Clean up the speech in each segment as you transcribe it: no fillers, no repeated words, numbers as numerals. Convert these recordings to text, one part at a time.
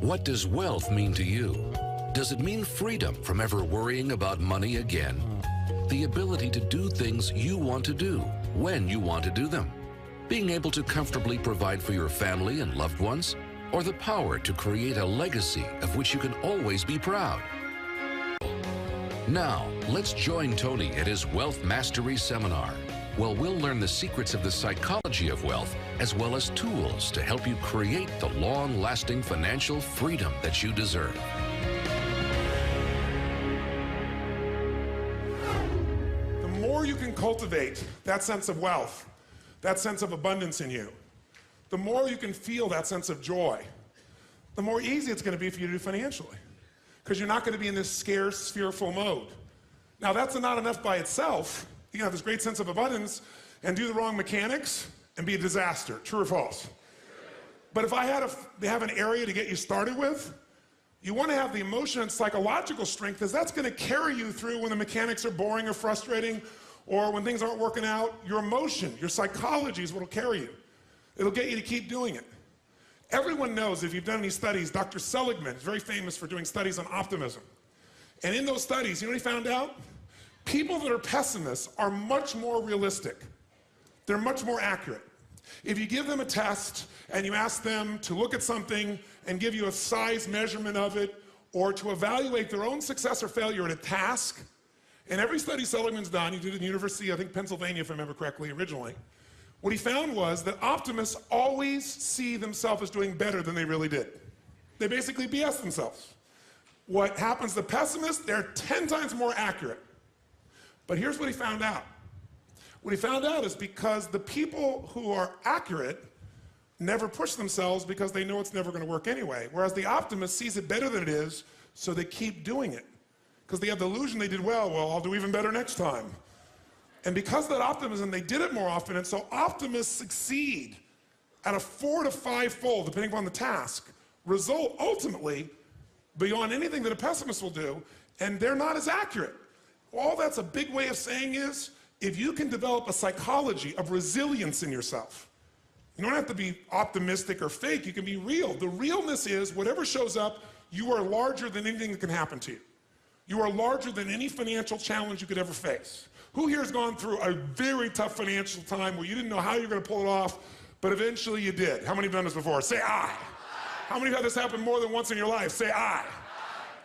What does wealth mean to you? Does it mean freedom from ever worrying about money again? The ability to do things you want to do, when you want to do them? Being able to comfortably provide for your family and loved ones? Or the power to create a legacy of which you can always be proud? Now, let's join Tony at his Wealth Mastery Seminar. Well, we'll learn the secrets of the psychology of wealth, as well as tools to help you create the long-lasting financial freedom that you deserve. The more you can cultivate that sense of wealth, that sense of abundance in you, the more you can feel that sense of joy, the more easy it's going to be for you to do financially. Because you're not going to be in this scarce, fearful mode. Now, that's not enough by itself. You can have this great sense of abundance and do the wrong mechanics and be a disaster. True or false? But if I had to have an area to get you started with, you want to have the emotion and psychological strength, because that's going to carry you through when the mechanics are boring or frustrating, or when things aren't working out. Your emotion, your psychology is what will carry you. It'll get you to keep doing it. Everyone knows, if you've done any studies, Dr. Seligman is very famous for doing studies on optimism. And in those studies, you know what he found out? People that are pessimists are much more realistic. They're much more accurate. If you give them a test and you ask them to look at something and give you a size measurement of it, or to evaluate their own success or failure at a task, in every study Seligman's done, he did it in the University, I think Pennsylvania, if I remember correctly, originally, what he found was that optimists always see themselves as doing better than they really did. They basically BS themselves. What happens to pessimists, they're 10 times more accurate. But here's what he found out. What he found out is because the people who are accurate never push themselves because they know it's never going to work anyway. Whereas the optimist sees it better than it is, so they keep doing it. Because they have the illusion they did well, I'll do even better next time. And because of that optimism, they did it more often, and so optimists succeed at a 4 to 5-fold, depending upon the task, result ultimately beyond anything that a pessimist will do, and they're not as accurate. All that's a big way of saying is, if you can develop a psychology of resilience in yourself, you don't have to be optimistic or fake, you can be real. The realness is, whatever shows up, you are larger than anything that can happen to you. You are larger than any financial challenge you could ever face. Who here has gone through a very tough financial time where you didn't know how you were going to pull it off, but eventually you did? How many have done this before? Say aye. How many have had this happen more than once in your life? Say aye.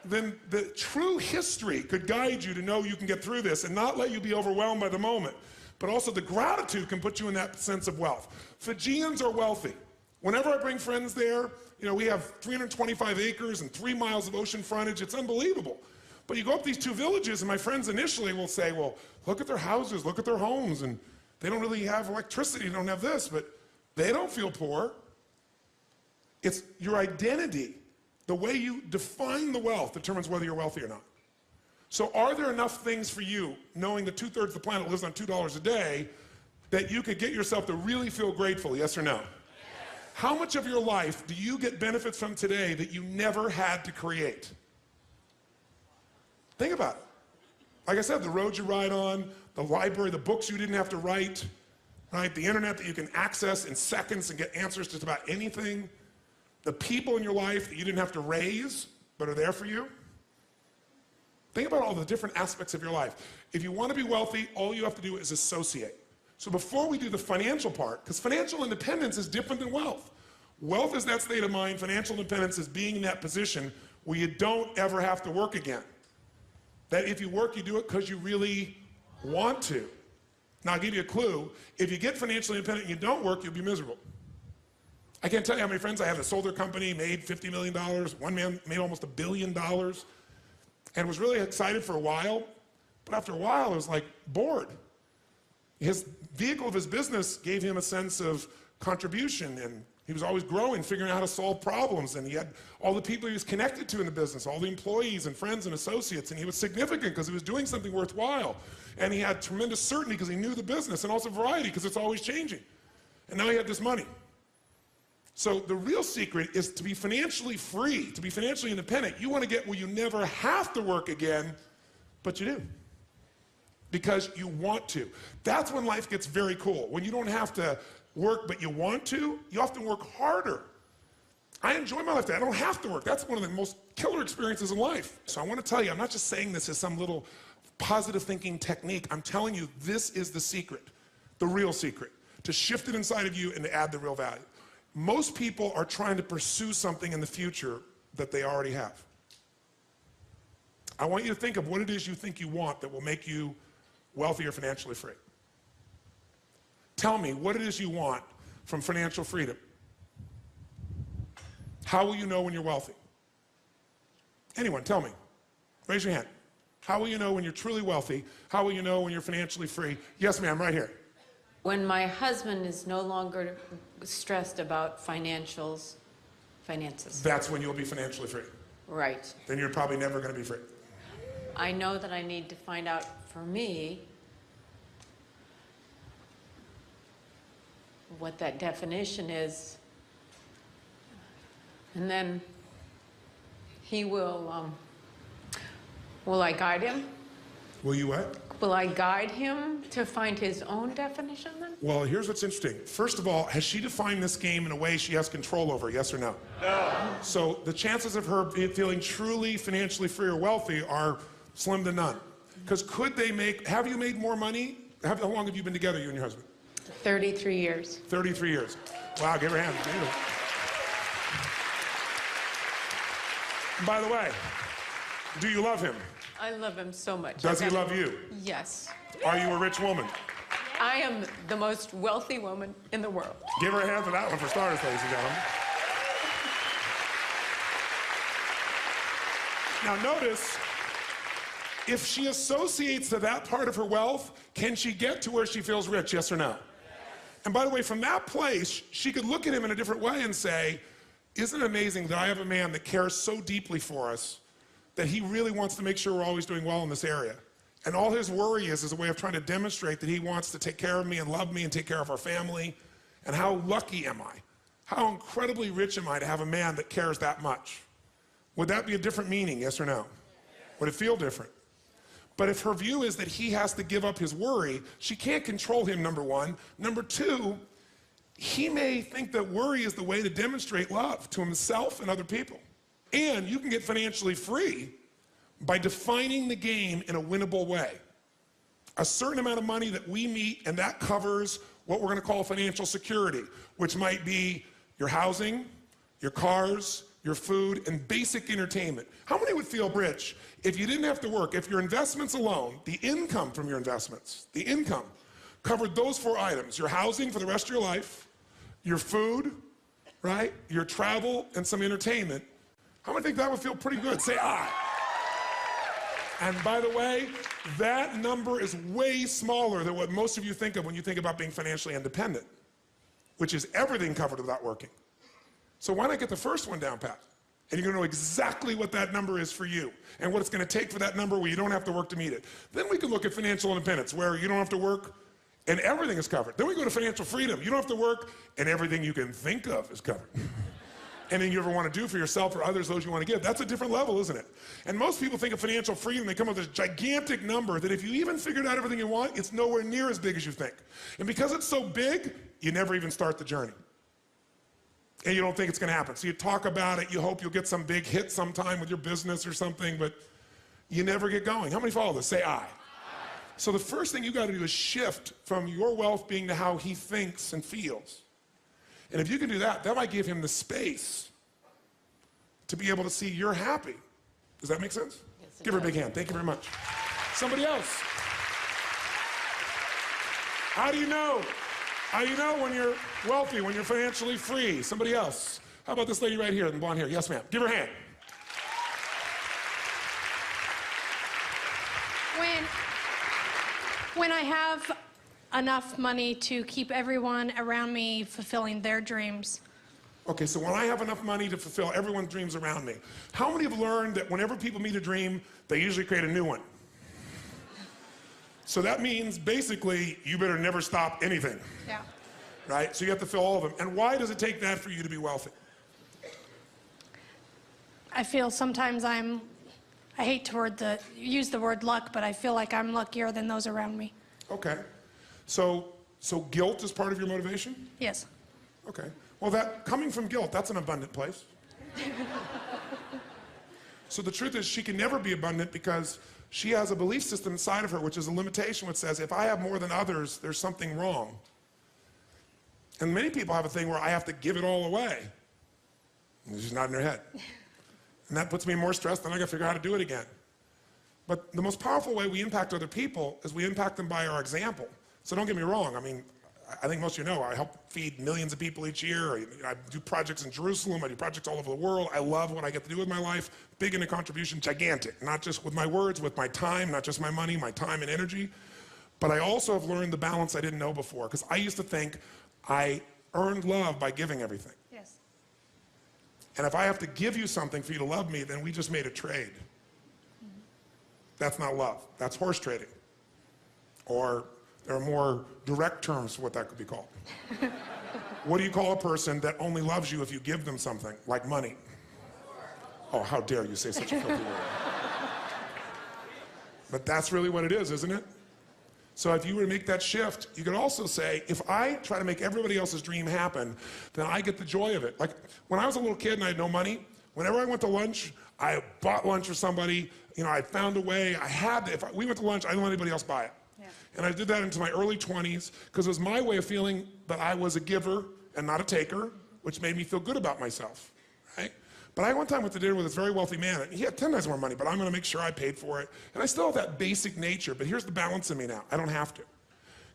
Then the true history could guide you to know you can get through this and not let you be overwhelmed by the moment. But also the gratitude can put you in that sense of wealth. Fijians are wealthy. Whenever I bring friends there, we have 325 acres and 3 miles of ocean frontage. It's unbelievable. But you go up these 2 villages, and my friends initially will say, well, look at their houses, look at their homes, and they don't really have electricity, they don't have this, but they don't feel poor. It's your identity. The way you define the wealth determines whether you're wealthy or not. So are there enough things for you, knowing that 2/3 of the planet lives on $2 a day, that you could get yourself to really feel grateful, yes or no? Yes. How much of your life do you get benefits from today that you never had to create? Think about it. Like I said, the roads you ride on, the library, the books you didn't have to write, right? The internet that you can access in seconds and get answers to just about anything. The people in your life that you didn't have to raise, but are there for you. Think about all the different aspects of your life. If you want to be wealthy, all you have to do is associate. So before we do the financial part, because financial independence is different than wealth. Wealth is that state of mind. Financial independence is being in that position where you don't ever have to work again. That if you work, you do it because you really want to. Now, I'll give you a clue. If you get financially independent and you don't work, you'll be miserable. I can't tell you how many friends I have that sold their company, made $50 million. One man made almost $1 billion, and was really excited for a while. But after a while, it was like bored. His vehicle of his business gave him a sense of contribution, and he was always growing, figuring out how to solve problems, and he had all the people he was connected to in the business, all the employees and friends and associates, and he was significant because he was doing something worthwhile. And he had tremendous certainty because he knew the business, and also variety because it's always changing. And now he had this money. So the real secret is to be financially free, to be financially independent. You want to get where you never have to work again, but you do. Because you want to. That's when life gets very cool. When you don't have to work, but you want to, you often work harder. I enjoy my life today. I don't have to work. That's one of the most killer experiences in life. So I want to tell you, I'm not just saying this as some little positive thinking technique. I'm telling you, this is the secret, the real secret, to shift it inside of you and to add the real value. Most people are trying to pursue something in the future that they already have. I want you to think of what it is you think you want that will make you wealthy or financially free. Tell me what it is you want from financial freedom. How will you know when you're wealthy? Anyone, tell me. Raise your hand. How will you know when you're truly wealthy? How will you know when you're financially free? Yes, ma'am, right here. When my husband is no longer stressed about finances. That's when you'll be financially free. Right. Then you're probably never going to be free. I know that I need to find out for me what that definition is. And then he will I guide him? Will you what? Will I guide him to find his own definition then? Well, here's what's interesting. First of all, has she defined this game in a way she has control over, yes or no? No. So the chances of her feeling truly financially free or wealthy are slim to none. Because have you made more money? How long have you been together, you and your husband? 33 years. 33 years. Wow, give her a hand. By the way, do you love him? I love him so much. Does he love you? Yes. Are you a rich woman? I am the most wealthy woman in the world. Give her a hand for that one for starters, ladies and gentlemen. Now notice, if she associates to that part of her wealth, can she get to where she feels rich, yes or no? And by the way, from that place, she could look at him in a different way and say, isn't it amazing that I have a man that cares so deeply for us that he really wants to make sure we're always doing well in this area. And all his worry is a way of trying to demonstrate that he wants to take care of me and love me and take care of our family. And how lucky am I? How incredibly rich am I to have a man that cares that much? Would that be a different meaning, yes or no? Would it feel different? But if her view is that he has to give up his worry, she can't control him, number one. Number two, he may think that worry is the way to demonstrate love to himself and other people. And you can get financially free by defining the game in a winnable way. A certain amount of money that we meet, and that covers what we're going to call financial security, which might be your housing, your cars, your food, and basic entertainment. How many would feel rich if you didn't have to work, if your investments alone, the income from your investments, the income, covered those 4 items, your housing for the rest of your life, your food, right, your travel, and some entertainment? How many think that would feel pretty good? Say aye. And by the way, that number is way smaller than what most of you think of when you think about being financially independent, which is everything covered without working. So why not get the first one down pat? And you're going to know exactly what that number is for you and what it's going to take for that number where you don't have to work to meet it. Then we can look at financial independence, where you don't have to work and everything is covered. Then we go to financial freedom. You don't have to work and everything you can think of is covered. Anything you ever want to do for yourself or others, those you want to give. That's a different level, isn't it? And most people think of financial freedom, they come up with this gigantic number that if you even figured out everything you want, it's nowhere near as big as you think. And because it's so big, you never even start the journey. And you don't think it's going to happen. So you talk about it, you hope you'll get some big hit sometime with your business or something, but you never get going. How many follow this? Say aye. So the first thing you got to do is shift from your wealth being to how he thinks and feels. And if you can do that, that might give him the space to be able to see you're happy. Does that make sense? Yes, Give her a big hand. Thank you very much. Somebody else. How do you know? How do you know when you're wealthy, when you're financially free? Somebody else. How about this lady right here, the blonde hair? Yes, ma'am. Give her a hand. When I have enough money to keep everyone around me fulfilling their dreams. Okay, so when I have enough money to fulfill everyone's dreams around me, how many have learned that whenever people meet a dream, they usually create a new one? So that means basically you better never stop anything. Yeah. Right? So you have to fill all of them. And why does it take that for you to be wealthy? I feel sometimes I hate to use the word luck, but I feel like I'm luckier than those around me. Okay. So guilt is part of your motivation? Yes. Okay. Well, that coming from guilt, that's an abundant place. So the truth is she can never be abundant because she has a belief system inside of her, which is a limitation, which says, if I have more than others, there's something wrong. And many people have a thing where I have to give it all away. And it's just not in their head. And that puts me in more stress, then I gotta figure out how to do it again. But the most powerful way we impact other people is we impact them by our example. So don't get me wrong, I mean, I think most of you know, I help feed millions of people each year. I do projects in Jerusalem, I do projects all over the world. I love what I get to do with my life. Big into contribution, gigantic. Not just with my words, with my time, not just my money, my time and energy. But I also have learned the balance I didn't know before, because I used to think I earned love by giving everything. Yes. And if I have to give you something for you to love me, then we just made a trade. That's not love, that's horse trading. Or there are more direct terms for what that could be called. What do you call a person that only loves you if you give them something, like money? Oh, how dare you say such a filthy word. But that's really what it is, isn't it? So if you were to make that shift, you could also say, if I try to make everybody else's dream happen, then I get the joy of it. Like, when I was a little kid and I had no money, whenever I went to lunch, I bought lunch for somebody, you know, I found a way, I had to, we went to lunch, I didn't let anybody else buy it. And I did that into my early 20s because it was my way of feeling that I was a giver and not a taker, which made me feel good about myself, right? But I one time went to dinner with this very wealthy man, and he had 10 times more money, but I'm gonna make sure I paid for it. And I still have that basic nature, but here's the balance in me now. I don't have to.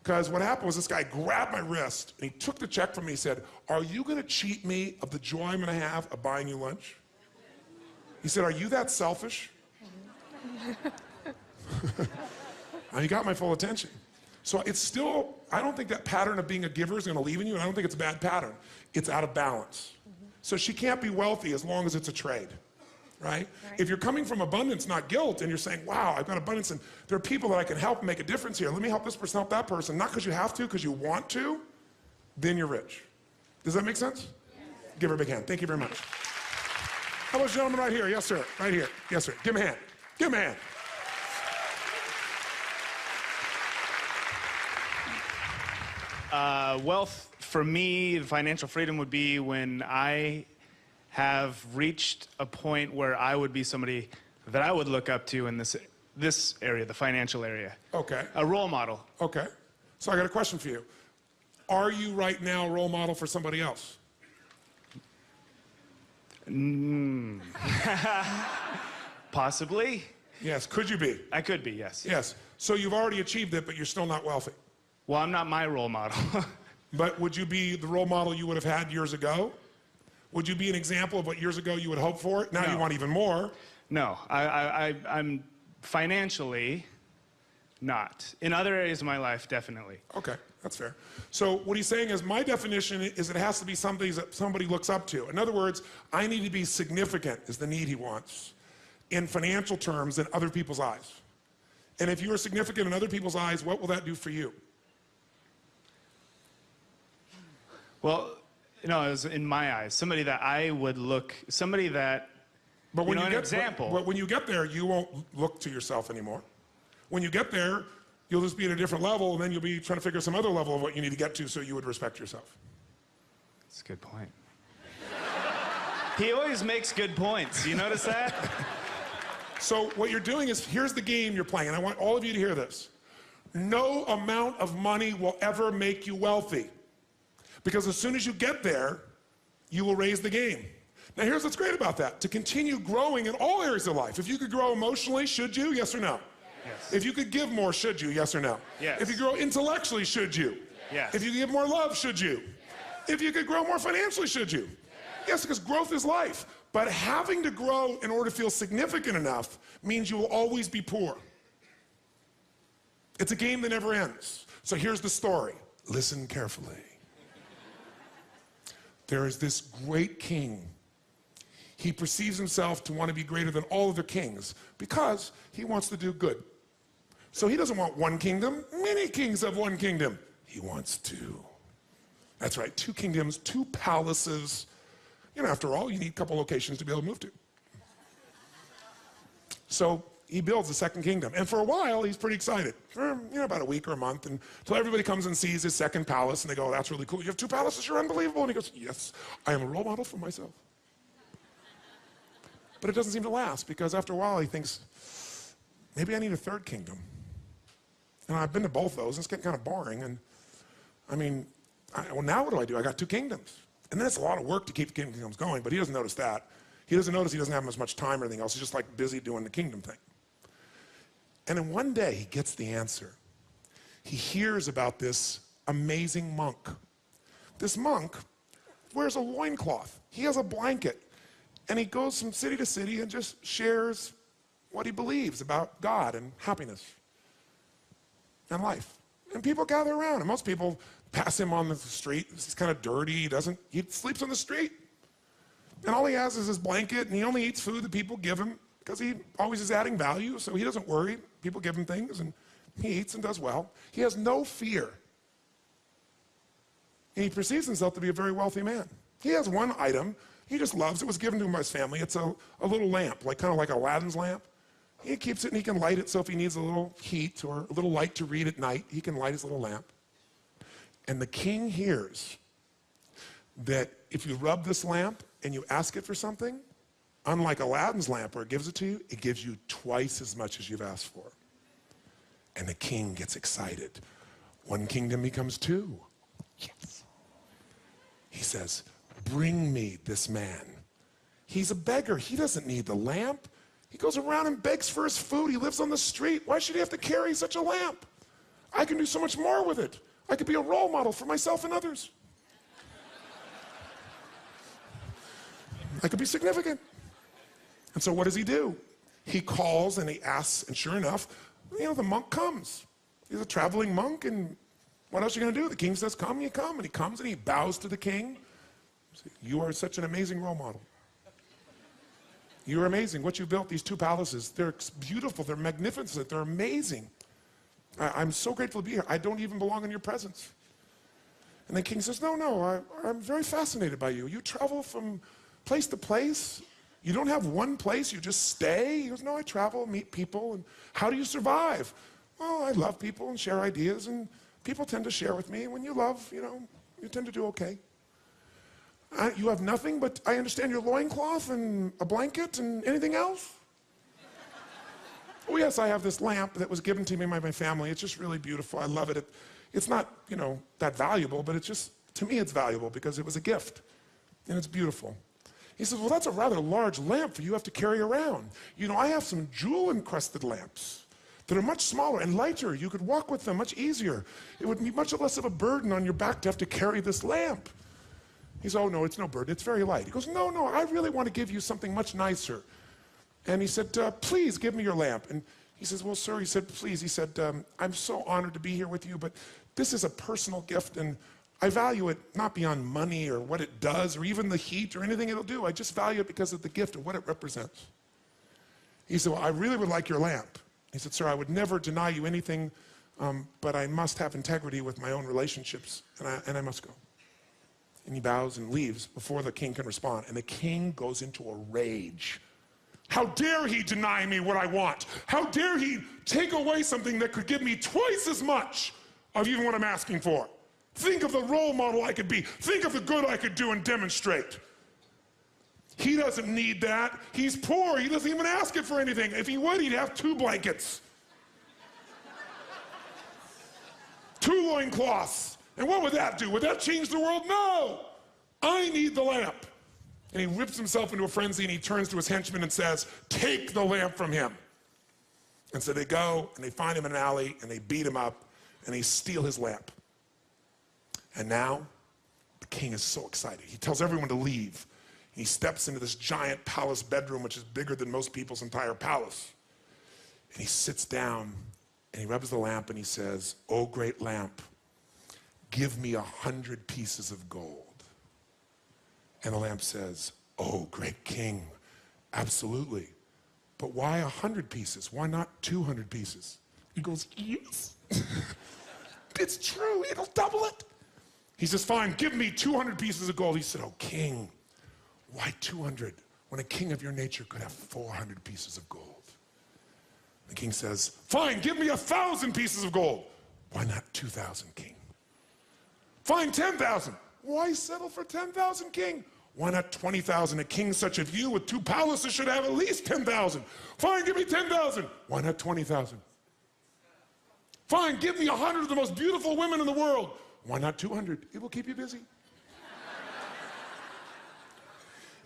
Because what happened was this guy grabbed my wrist, and he took the check from me, and he said, are you gonna cheat me of the joy I'm gonna have of buying you lunch? He said, are you that selfish? And he got my full attention. So it's still, I don't think that pattern of being a giver is gonna leave in you, and I don't think it's a bad pattern. It's out of balance. So she can't be wealthy as long as it's a trade, right? If you're coming from abundance, not guilt, and you're saying, wow, I've got abundance, and there are people that I can help make a difference here. Let me help this person, help that person, not because you have to, because you want to, then you're rich. Does that make sense? Give her a big hand. Thank you very much. How about this gentleman right here? Yes, sir. Right here. Yes, sir. Give him a hand. Give him a hand. Wealth, for me, financial freedom would be when I have reached a point where I would be somebody that I would look up to in this area, the financial area. Okay. A role model. Okay. So I got a question for you. Are you right now a role model for somebody else? Possibly. Yes. Could you be? I could be, yes. Yes. So you've already achieved it, but you're still not wealthy. Well, I'm not my role model. But would you be the role model you would have had years ago? Would you be an example of what years ago you would hope for? Now you want even more. No, I'm financially not. In other areas of my life, definitely. Okay, that's fair. So what he's saying is, my definition is it has to be somebody that somebody looks up to. In other words, I need to be significant is the need he wants in financial terms in other people's eyes. And if you are significant in other people's eyes, what will that do for you? Well, you know, it was in my eyes, somebody that I would look, somebody that, but when you know, you an get, example. But when you get there, you won't look to yourself anymore. When you get there, you'll just be at a different level, and then you'll be trying to figure some other level of what you need to get to so you would respect yourself. That's a good point. He always makes good points. You notice that? So what you're doing is, here's the game you're playing, and I want all of you to hear this. No amount of money will ever make you wealthy. Because as soon as you get there, you will raise the game. Now here's what's great about that. To continue growing in all areas of life. If you could grow emotionally, should you? Yes or no? Yes. If you could give more, should you? Yes or no? Yes. If you grow intellectually, should you? Yes. If you give more love, should you? Yes. If you could grow more financially, should you? Yes, because growth is life. But having to grow in order to feel significant enough means you will always be poor. It's a game that never ends. So here's the story. Listen carefully. There is this great king. He perceives himself to want to be greater than all other kings because he wants to do good. So he doesn't want one kingdom. Many kings have one kingdom. He wants two. That's right, 2 kingdoms, 2 palaces. You know, after all, you need a couple locations to be able to move to. So he builds the second kingdom. And for a while, he's pretty excited. For about a week or a month, until everybody comes and sees his second palace, and they go, that's really cool. You have 2 palaces, you're unbelievable. And he goes, yes, I am a role model for myself. But it doesn't seem to last, because after a while, he thinks, maybe I need a 3rd kingdom. And I've been to both those, and it's getting kind of boring. And I mean, well, now what do? I got 2 kingdoms. And then it's a lot of work to keep the kingdoms going, but he doesn't notice that. He doesn't notice he doesn't have as much time or anything else. He's just like busy doing the kingdom thing. And then one day he gets the answer. He hears about this amazing monk. This monk wears a loincloth. He has a blanket. And he goes from city to city and just shares what he believes about God and happiness and life. And people gather around. And most people pass him on the street. He's kind of dirty. He sleeps on the street. And all he has is his blanket, and he only eats food that people give him because he always is adding value, so he doesn't worry. People give him things, and he eats and does well. He has no fear. And he perceives himself to be a very wealthy man. He has one item he just loves. It was given to him by his family. It's a little lamp, kind of like Aladdin's lamp. He keeps it, and he can light it, so if he needs a little heat or a little light to read at night, he can light his little lamp. And the king hears that if you rub this lamp and you ask it for something, unlike Aladdin's lamp where it gives it to you, it gives you twice as much as you've asked for. And the king gets excited. 1 kingdom becomes 2. Yes. He says, bring me this man. He's a beggar. He doesn't need the lamp. He goes around and begs for his food. He lives on the street. Why should he have to carry such a lamp? I can do so much more with it. I could be a role model for myself and others. I could be significant. And so what does he do? He calls and he asks, and sure enough, the monk comes. He's a traveling monk, and what else are you going to do? The king says, come, you come. And he comes and he bows to the king. You are such an amazing role model. You're amazing. What you built, these 2 palaces, they're beautiful, they're magnificent, they're amazing. I'm so grateful to be here. I don't even belong in your presence. And the king says, no, I'm very fascinated by you. You travel from place to place. You don't have one place, you just stay. He goes, no, I travel, meet people. And how do you survive? Well, I love people and share ideas, and people tend to share with me. When you love, you tend to do okay. You have nothing, but I understand your loincloth and a blanket and anything else? Oh, yes, I have this lamp that was given to me by my family. It's just really beautiful. I love it. It's not, that valuable, but it's just, to me, it's valuable because it was a gift, and it's beautiful. He says, well, that's a rather large lamp for you to have to carry around. I have some jewel-encrusted lamps that are much smaller and lighter. You could walk with them much easier. It would be much less of a burden on your back to have to carry this lamp. He says, oh, no, it's no burden. It's very light. He goes, no, I really want to give you something much nicer. And he said, please give me your lamp. And he says, well, sir, he said, please. He said, I'm so honored to be here with you, but this is a personal gift, and I value it not beyond money or what it does or even the heat or anything it'll do. I just value it because of the gift and what it represents. He said, well, I really would like your lamp. He said, sir, I would never deny you anything, but I must have integrity with my own relationships, and I must go. And he bows and leaves before the king can respond. And the king goes into a rage. How dare he deny me what I want? How dare he take away something that could give me twice as much of even what I'm asking for? Think of the role model I could be. Think of the good I could do and demonstrate. He doesn't need that. He's poor. He doesn't even ask it for anything. If he would, he'd have 2 blankets. 2 loincloths. And what would that do? Would that change the world? No! I need the lamp. And he rips himself into a frenzy, and he turns to his henchman and says, take the lamp from him. And so they go, and they find him in an alley, and they beat him up, and they steal his lamp. And now, the king is so excited. He tells everyone to leave. He steps into this giant palace bedroom, which is bigger than most people's entire palace. And he sits down, and he rubs the lamp, and he says, oh, great lamp, give me 100 pieces of gold. And the lamp says, oh, great king, absolutely. But why 100 pieces? Why not 200 pieces? He goes, yes. It's true, it'll double it. He says, fine, give me 200 pieces of gold. He said, oh, king, why 200 when a king of your nature could have 400 pieces of gold? The king says, fine, give me 1,000 pieces of gold. Why not 2,000, king? Fine, 10,000. Why settle for 10,000, king? Why not 20,000? A king such as you with 2 palaces should have at least 10,000. Fine, give me 10,000. Why not 20,000? Fine, give me 100 of the most beautiful women in the world. Why not 200? It will keep you busy.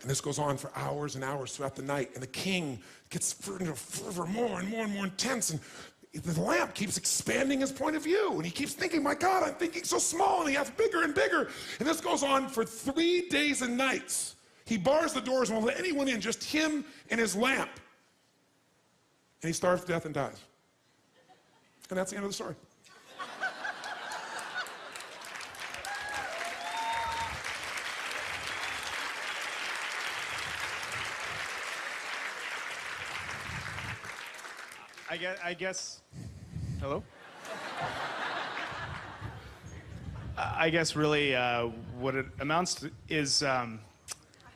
And this goes on for hours and hours throughout the night. And the king gets fervor more and more and more intense. And the lamp keeps expanding his point of view. And he keeps thinking, my God, I'm thinking so small. And he gets bigger and bigger. And this goes on for 3 days and nights. He bars the doors and won't let anyone in, just him and his lamp. And he starves to death and dies. And that's the end of the story. I guess, hello? I guess really what it amounts to is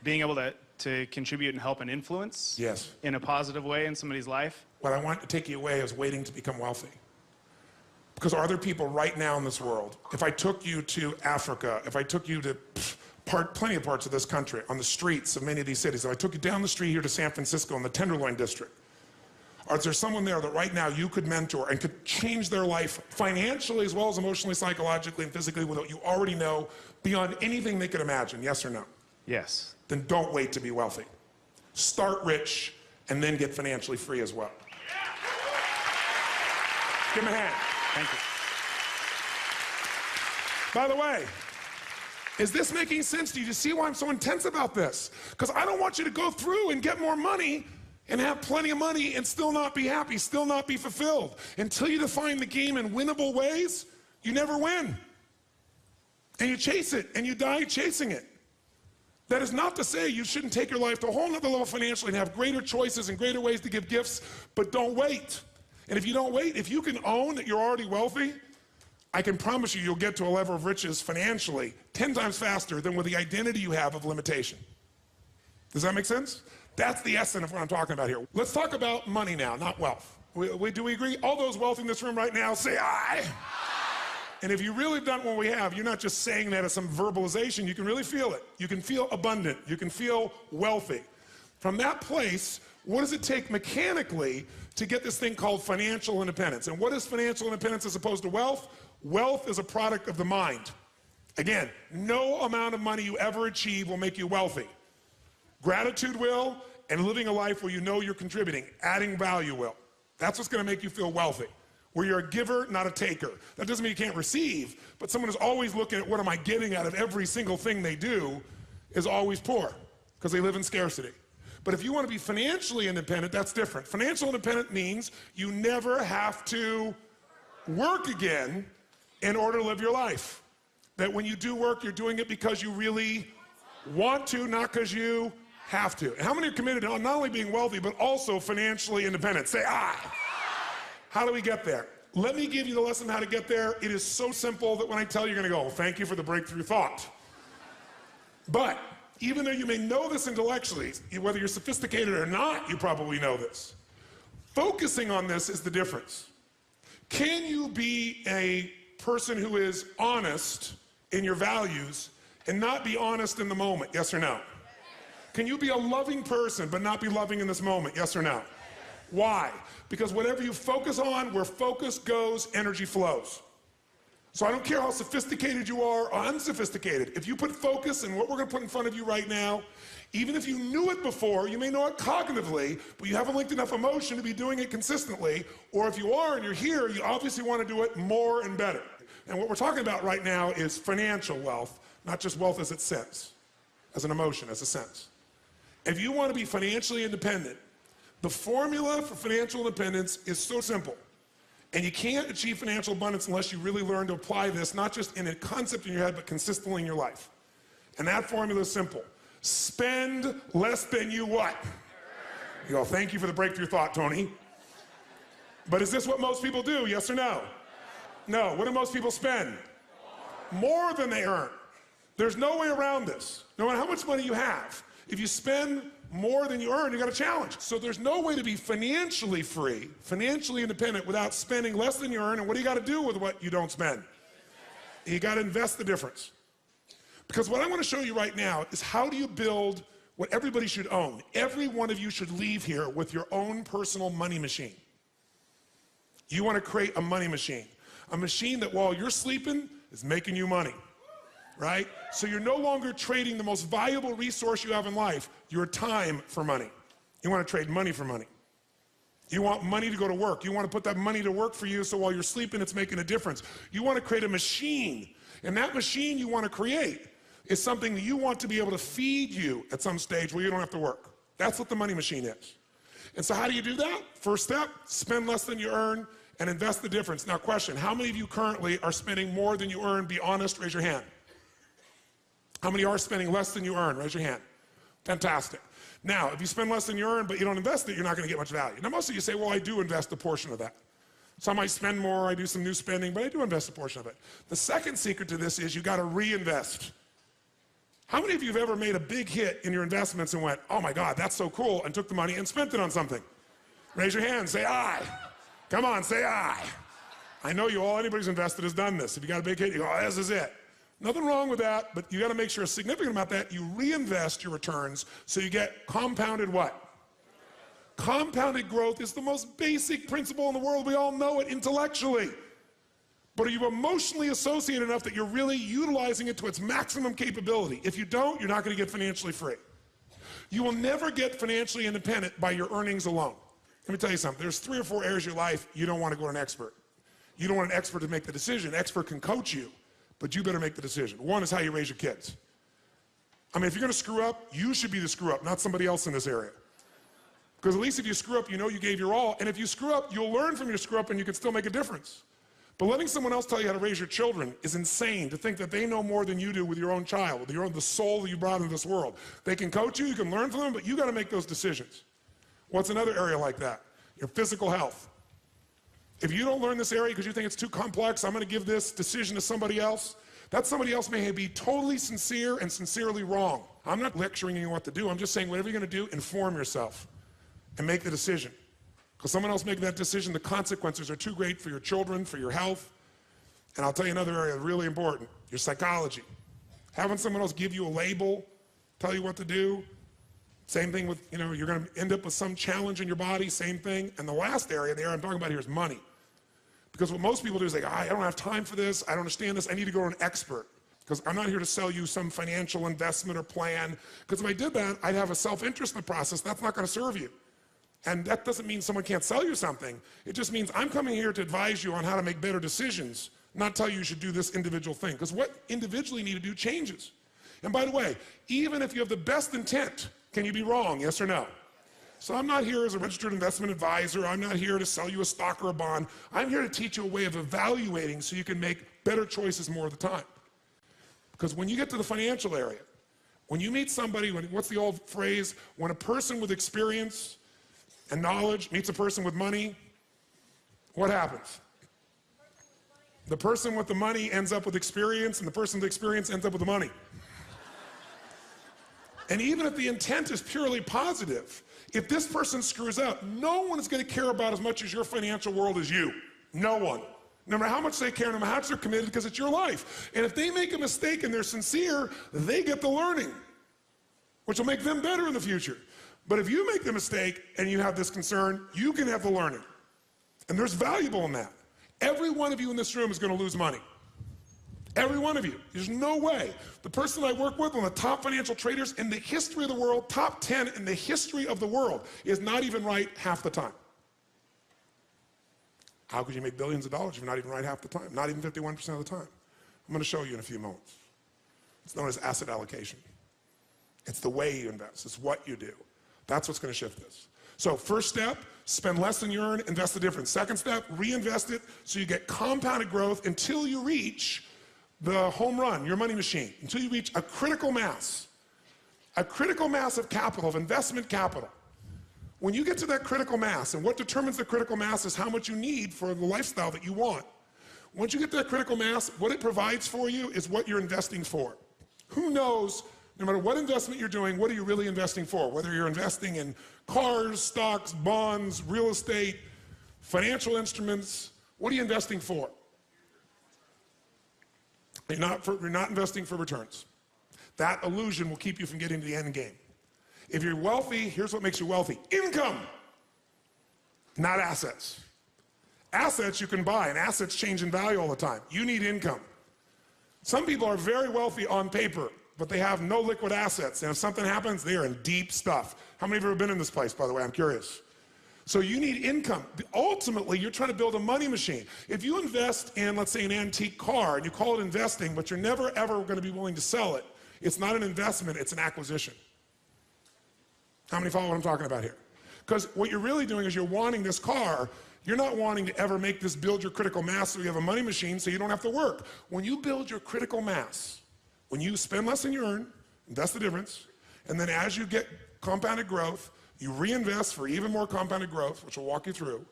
being able to contribute and help and influence in a positive way in somebody's life. What I want to take you away is waiting to become wealthy. Because are there people right now in this world, if I took you to Africa, if I took you to plenty of parts of this country, on the streets of many of these cities, if I took you down the street here to San Francisco in the Tenderloin District, is there someone there that right now you could mentor and could change their life financially as well as emotionally, psychologically, and physically with what you already know beyond anything they could imagine? Yes or no? Yes. Then don't wait to be wealthy. Start rich and then get financially free as well. Give him a hand. Thank you. By the way, is this making sense to you? Do you see why I'm so intense about this? Because I don't want you to go through and get more money and have plenty of money and still not be happy, still not be fulfilled. Until you define the game in winnable ways, you never win. And you chase it, and you die chasing it. That is not to say you shouldn't take your life to a whole nother level financially and have greater choices and greater ways to give gifts, but don't wait. And if you don't wait, if you can own that you're already wealthy, I can promise you'll get to a level of riches financially 10 times faster than with the identity you have of limitation. Does that make sense? That's the essence of what I'm talking about here. Let's talk about money now, not wealth. Do we agree? All those wealthy in this room right now, say aye. And if you really have done what we have, you're not just saying that as some verbalization, you can really feel it. You can feel abundant. You can feel wealthy. From that place, what does it take mechanically to get this thing called financial independence? And what is financial independence as opposed to wealth? Wealth is a product of the mind. Again, no amount of money you ever achieve will make you wealthy. Gratitude will, and living a life where you know you're contributing, adding value will. That's what's going to make you feel wealthy. Where you're a giver, not a taker. That doesn't mean you can't receive, but someone who's always looking at what am I getting out of every single thing they do is always poor, because they live in scarcity. But if you want to be financially independent, that's different. Financial independent means you never have to work again in order to live your life. That when you do work, you're doing it because you really want to, not because you have to. And how many are committed to not only being wealthy, but also financially independent? Say aye. How do we get there? Let me give you the lesson how to get there. It is so simple that when I tell you, you're going to go, well, thank you for the breakthrough thought. But even though you may know this intellectually, whether you're sophisticated or not, you probably know this. Focusing on this is the difference. Can you be a person who is honest in your values and not be honest in the moment? Yes or no? Can you be a loving person but not be loving in this moment? Yes or no? Why? Because whatever you focus on, where focus goes, energy flows. So I don't care how sophisticated you are or unsophisticated. If you put focus in what we're going to put in front of you right now, even if you knew it before, you may know it cognitively, but you haven't linked enough emotion to be doing it consistently. Or if you are and you're here, you obviously want to do it more and better. And what we're talking about right now is financial wealth, not just wealth as it says, as an emotion, as a sense. If you want to be financially independent, the formula for financial independence is so simple. And you can't achieve financial abundance unless you really learn to apply this, not just in a concept in your head, but consistently in your life. And that formula is simple. Spend less than you what? You go, thank you for the breakthrough thought, Tony. But is this what most people do, yes or no? No. What do most people spend? More than they earn. There's no way around this. No matter how much money you have, if you spend more than you earn, you got a challenge. So there's no way to be financially free, financially independent without spending less than you earn. And what do you got to do with what you don't spend? You got to invest the difference. Because what I want to show you right now is how do you build what everybody should own. Every one of you should leave here with your own personal money machine. You want to create a money machine. A machine that while you're sleeping is making you money, right? So you're no longer trading the most valuable resource you have in life, your time, for money. You want to trade money for money. You want money to go to work. You want to put that money to work for you so while you're sleeping it's making a difference. You want to create a machine, and that machine you want to create is something that you want to be able to feed you at some stage where you don't have to work. That's what the money machine is. And so how do you do that? First step, spend less than you earn and invest the difference. Now question, how many of you currently are spending more than you earn? Be honest, raise your hand. How many are spending less than you earn? Raise your hand. Fantastic. Now, if you spend less than you earn but you don't invest it, you're not going to get much value. Now most of you say, well, I do invest a portion of that. So I might spend more, I do some new spending, but I do invest a portion of it. The second secret to this is you got to reinvest. How many of you have ever made a big hit in your investments and went, oh my God, that's so cool, and took the money and spent it on something? Raise your hand, say aye. Come on, say aye. I know you all, anybody's invested has done this. If you got a big hit, you go, oh, this is it. Nothing wrong with that, but you got to make sure a significant amount of that, you reinvest your returns so you get compounded what? Compounded growth is the most basic principle in the world. We all know it intellectually. But are you emotionally associated enough that you're really utilizing it to its maximum capability? If you don't, you're not going to get financially free. You will never get financially independent by your earnings alone. Let me tell you something. There's 3 or 4 areas of your life you don't want to go to an expert. You don't want an expert to make the decision. An expert can coach you, but you better make the decision. One is how you raise your kids. I mean, if you're going to screw up, you should be the screw up, not somebody else in this area. Because at least if you screw up, you know you gave your all. And if you screw up, you'll learn from your screw up and you can still make a difference. But letting someone else tell you how to raise your children is insane, to think that they know more than you do with your own child, with the soul that you brought into this world. They can coach you, you can learn from them, but you got to make those decisions. What's another area like that? Your physical health. If you don't learn this area because you think it's too complex, I'm going to give this decision to somebody else, that somebody else may be totally sincere and sincerely wrong. I'm not lecturing you what to do. I'm just saying whatever you're going to do, inform yourself and make the decision. Because someone else making that decision, the consequences are too great for your children, for your health. And I'll tell you another area really important, your psychology. Having someone else give you a label, tell you what to do. Same thing with, you're going to end up with some challenge in your body, same thing. And the last area, the area I'm talking about here is money. Because what most people do is they go, I don't have time for this, I don't understand this, I need to go to an expert. Because I'm not here to sell you some financial investment or plan. Because if I did that, I'd have a self-interest in the process. That's not going to serve you. And that doesn't mean someone can't sell you something. It just means I'm coming here to advise you on how to make better decisions, not tell you should do this individual thing. Because what individually you need to do changes. And by the way, even if you have the best intent, can you be wrong, yes or no? So I'm not here as a registered investment advisor. I'm not here to sell you a stock or a bond. I'm here to teach you a way of evaluating so you can make better choices more of the time. Because when you get to the financial area, when you meet somebody, what's the old phrase? When a person with experience and knowledge meets a person with money, what happens? The person with the money ends up with experience, and the person with experience ends up with the money. And even if the intent is purely positive, if this person screws up, no one is going to care about as much as your financial world as you. No one. No matter how much they care, no matter how much they're committed, because it's your life. And if they make a mistake and they're sincere, they get the learning, which will make them better in the future. But if you make the mistake and you have this concern, you can have the learning. And there's valuable in that. Every one of you in this room is going to lose money. Every one of you. There's no way. The person I work with, one of the top financial traders in the history of the world, top 10 in the history of the world, is not even right half the time. How could you make billions of dollars if you're not even right half the time? Not even 51% of the time. I'm going to show you in a few moments. It's known as asset allocation. It's the way you invest. It's what you do. That's what's going to shift this. So first step, spend less than you earn, invest the difference. Second step, reinvest it so you get compounded growth until you reach the home run, your money machine, until you reach a critical mass of capital, of investment capital. When you get to that critical mass, and what determines the critical mass is how much you need for the lifestyle that you want. Once you get to that critical mass, what it provides for you is what you're investing for. Who knows No matter what investment you're doing, what are you really investing for? Whether you're investing in cars, stocks, bonds, real estate, financial instruments, what are you investing for? You're not investing for returns. That illusion will keep you from getting to the end game. If you're wealthy, here's what makes you wealthy. Income, not assets. Assets you can buy, and assets change in value all the time. You need income. Some people are very wealthy on paper, but they have no liquid assets, and if something happens, they are in deep stuff. How many of you have ever been in this place, by the way? I'm curious. So you need income. Ultimately, you're trying to build a money machine. If you invest in, let's say, an antique car, and you call it investing, but you're never, ever going to be willing to sell it, it's not an investment, it's an acquisition. How many follow what I'm talking about here? Because what you're really doing is you're wanting this car. You're not wanting to ever make this build your critical mass so you have a money machine so you don't have to work. When you build your critical mass, when you spend less than you earn, that's the difference, and then as you get compounded growth, you reinvest for even more compounded growth, which will walk you through,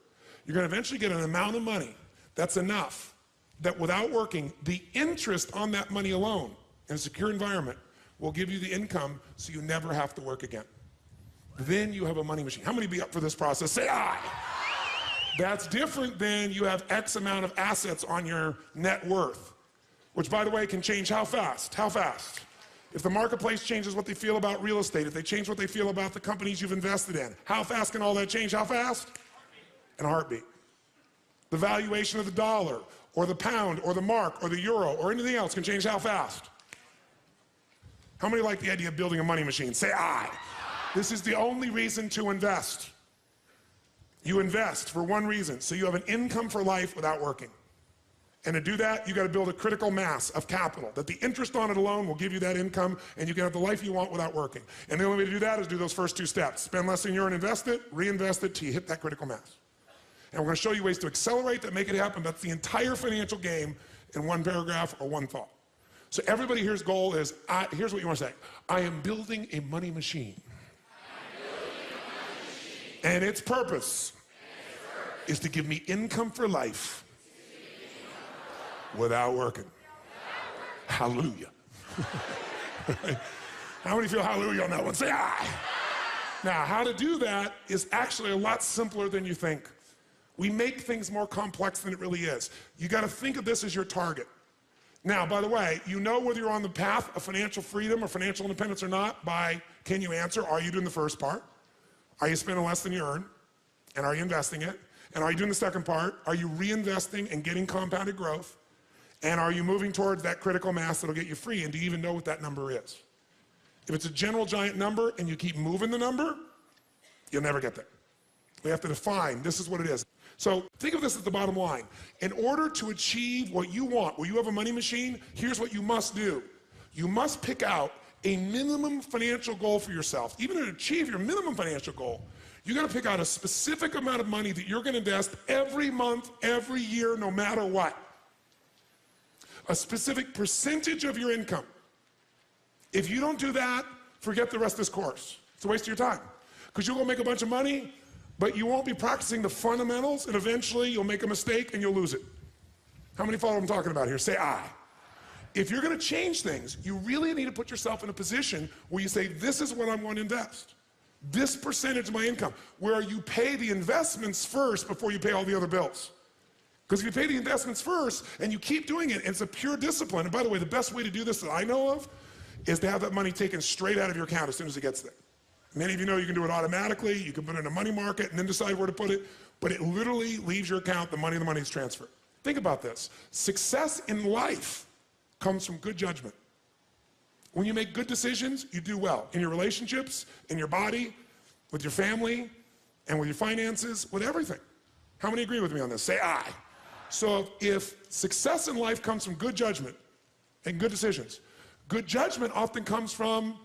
you're going to eventually get an amount of money that's enough that without working, the interest on that money alone in a secure environment will give you the income so you never have to work again. Then you have a money machine. How many be up for this process? Say aye. That's different than you have X amount of assets on your net worth, which, by the way, can change how fast? How fast? If the marketplace changes what they feel about real estate, if they change what they feel about the companies you've invested in, how fast can all that change? How fast? In a heartbeat. The valuation of the dollar, or the pound, or the mark, or the euro, or anything else can change how fast? How many like the idea of building a money machine? Say aye. This is the only reason to invest. You invest for one reason, so you have an income for life without working. And to do that, you got to build a critical mass of capital, that the interest on it alone will give you that income, and you can have the life you want without working. And the only way to do that is do those first two steps. Spend less than you earn, invest it, reinvest it till you hit that critical mass. And we're going to show you ways to accelerate that, make it happen. That's the entire financial game in one paragraph or one thought. So everybody here's goal is, here's what you want to say. I am building a money machine. And its purpose is to give me income for life without working. Hallelujah. How many feel hallelujah on that one? Say aye. Now, how to do that is actually a lot simpler than you think. We make things more complex than it really is. You got to think of this as your target. Now, by the way, you know whether you're on the path of financial freedom or financial independence or not by, can you answer, are you doing the first part? Are you spending less than you earn? And are you investing it? And are you doing the second part? Are you reinvesting and getting compounded growth? And are you moving towards that critical mass that'll get you free? And do you even know what that number is? If it's a general giant number and you keep moving the number, you'll never get there. We have to define, this is what it is. So think of this as the bottom line. In order to achieve what you want, where you have a money machine, here's what you must do. You must pick out a minimum financial goal for yourself. Even to achieve your minimum financial goal, you got to pick out a specific amount of money that you're going to invest every month, every year, no matter what. A specific percentage of your income. If you don't do that, forget the rest of this course. It's a waste of your time. Because you'll go make a bunch of money, but you won't be practicing the fundamentals, and eventually you'll make a mistake and you'll lose it. How many follow what I'm talking about here? Say aye. If you're going to change things, you really need to put yourself in a position where you say, this is what I'm going to invest. This percentage of my income, where you pay the investments first before you pay all the other bills. Because if you pay the investments first and you keep doing it, and it's a pure discipline. And by the way, the best way to do this that I know of is to have that money taken straight out of your account as soon as it gets there. Many of you know you can do it automatically. You can put it in a money market and then decide where to put it. But it literally leaves your account, the money is transferred. Think about this. Success in life comes from good judgment. When you make good decisions, you do well. In your relationships, in your body, with your family, and with your finances, with everything. How many agree with me on this? Say aye. So if success in life comes from good judgment and good decisions, good judgment often comes from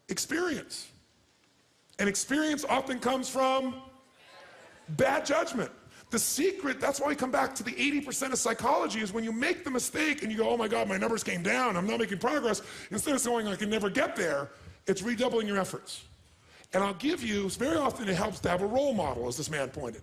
experience. And experience often comes from bad judgment. The secret, that's why we come back to the 80% of psychology, is when you make the mistake and you go, oh my God, my numbers came down, I'm not making progress, instead of saying I can never get there, it's redoubling your efforts. And I'll give you, very often it helps to have a role model, as this man pointed.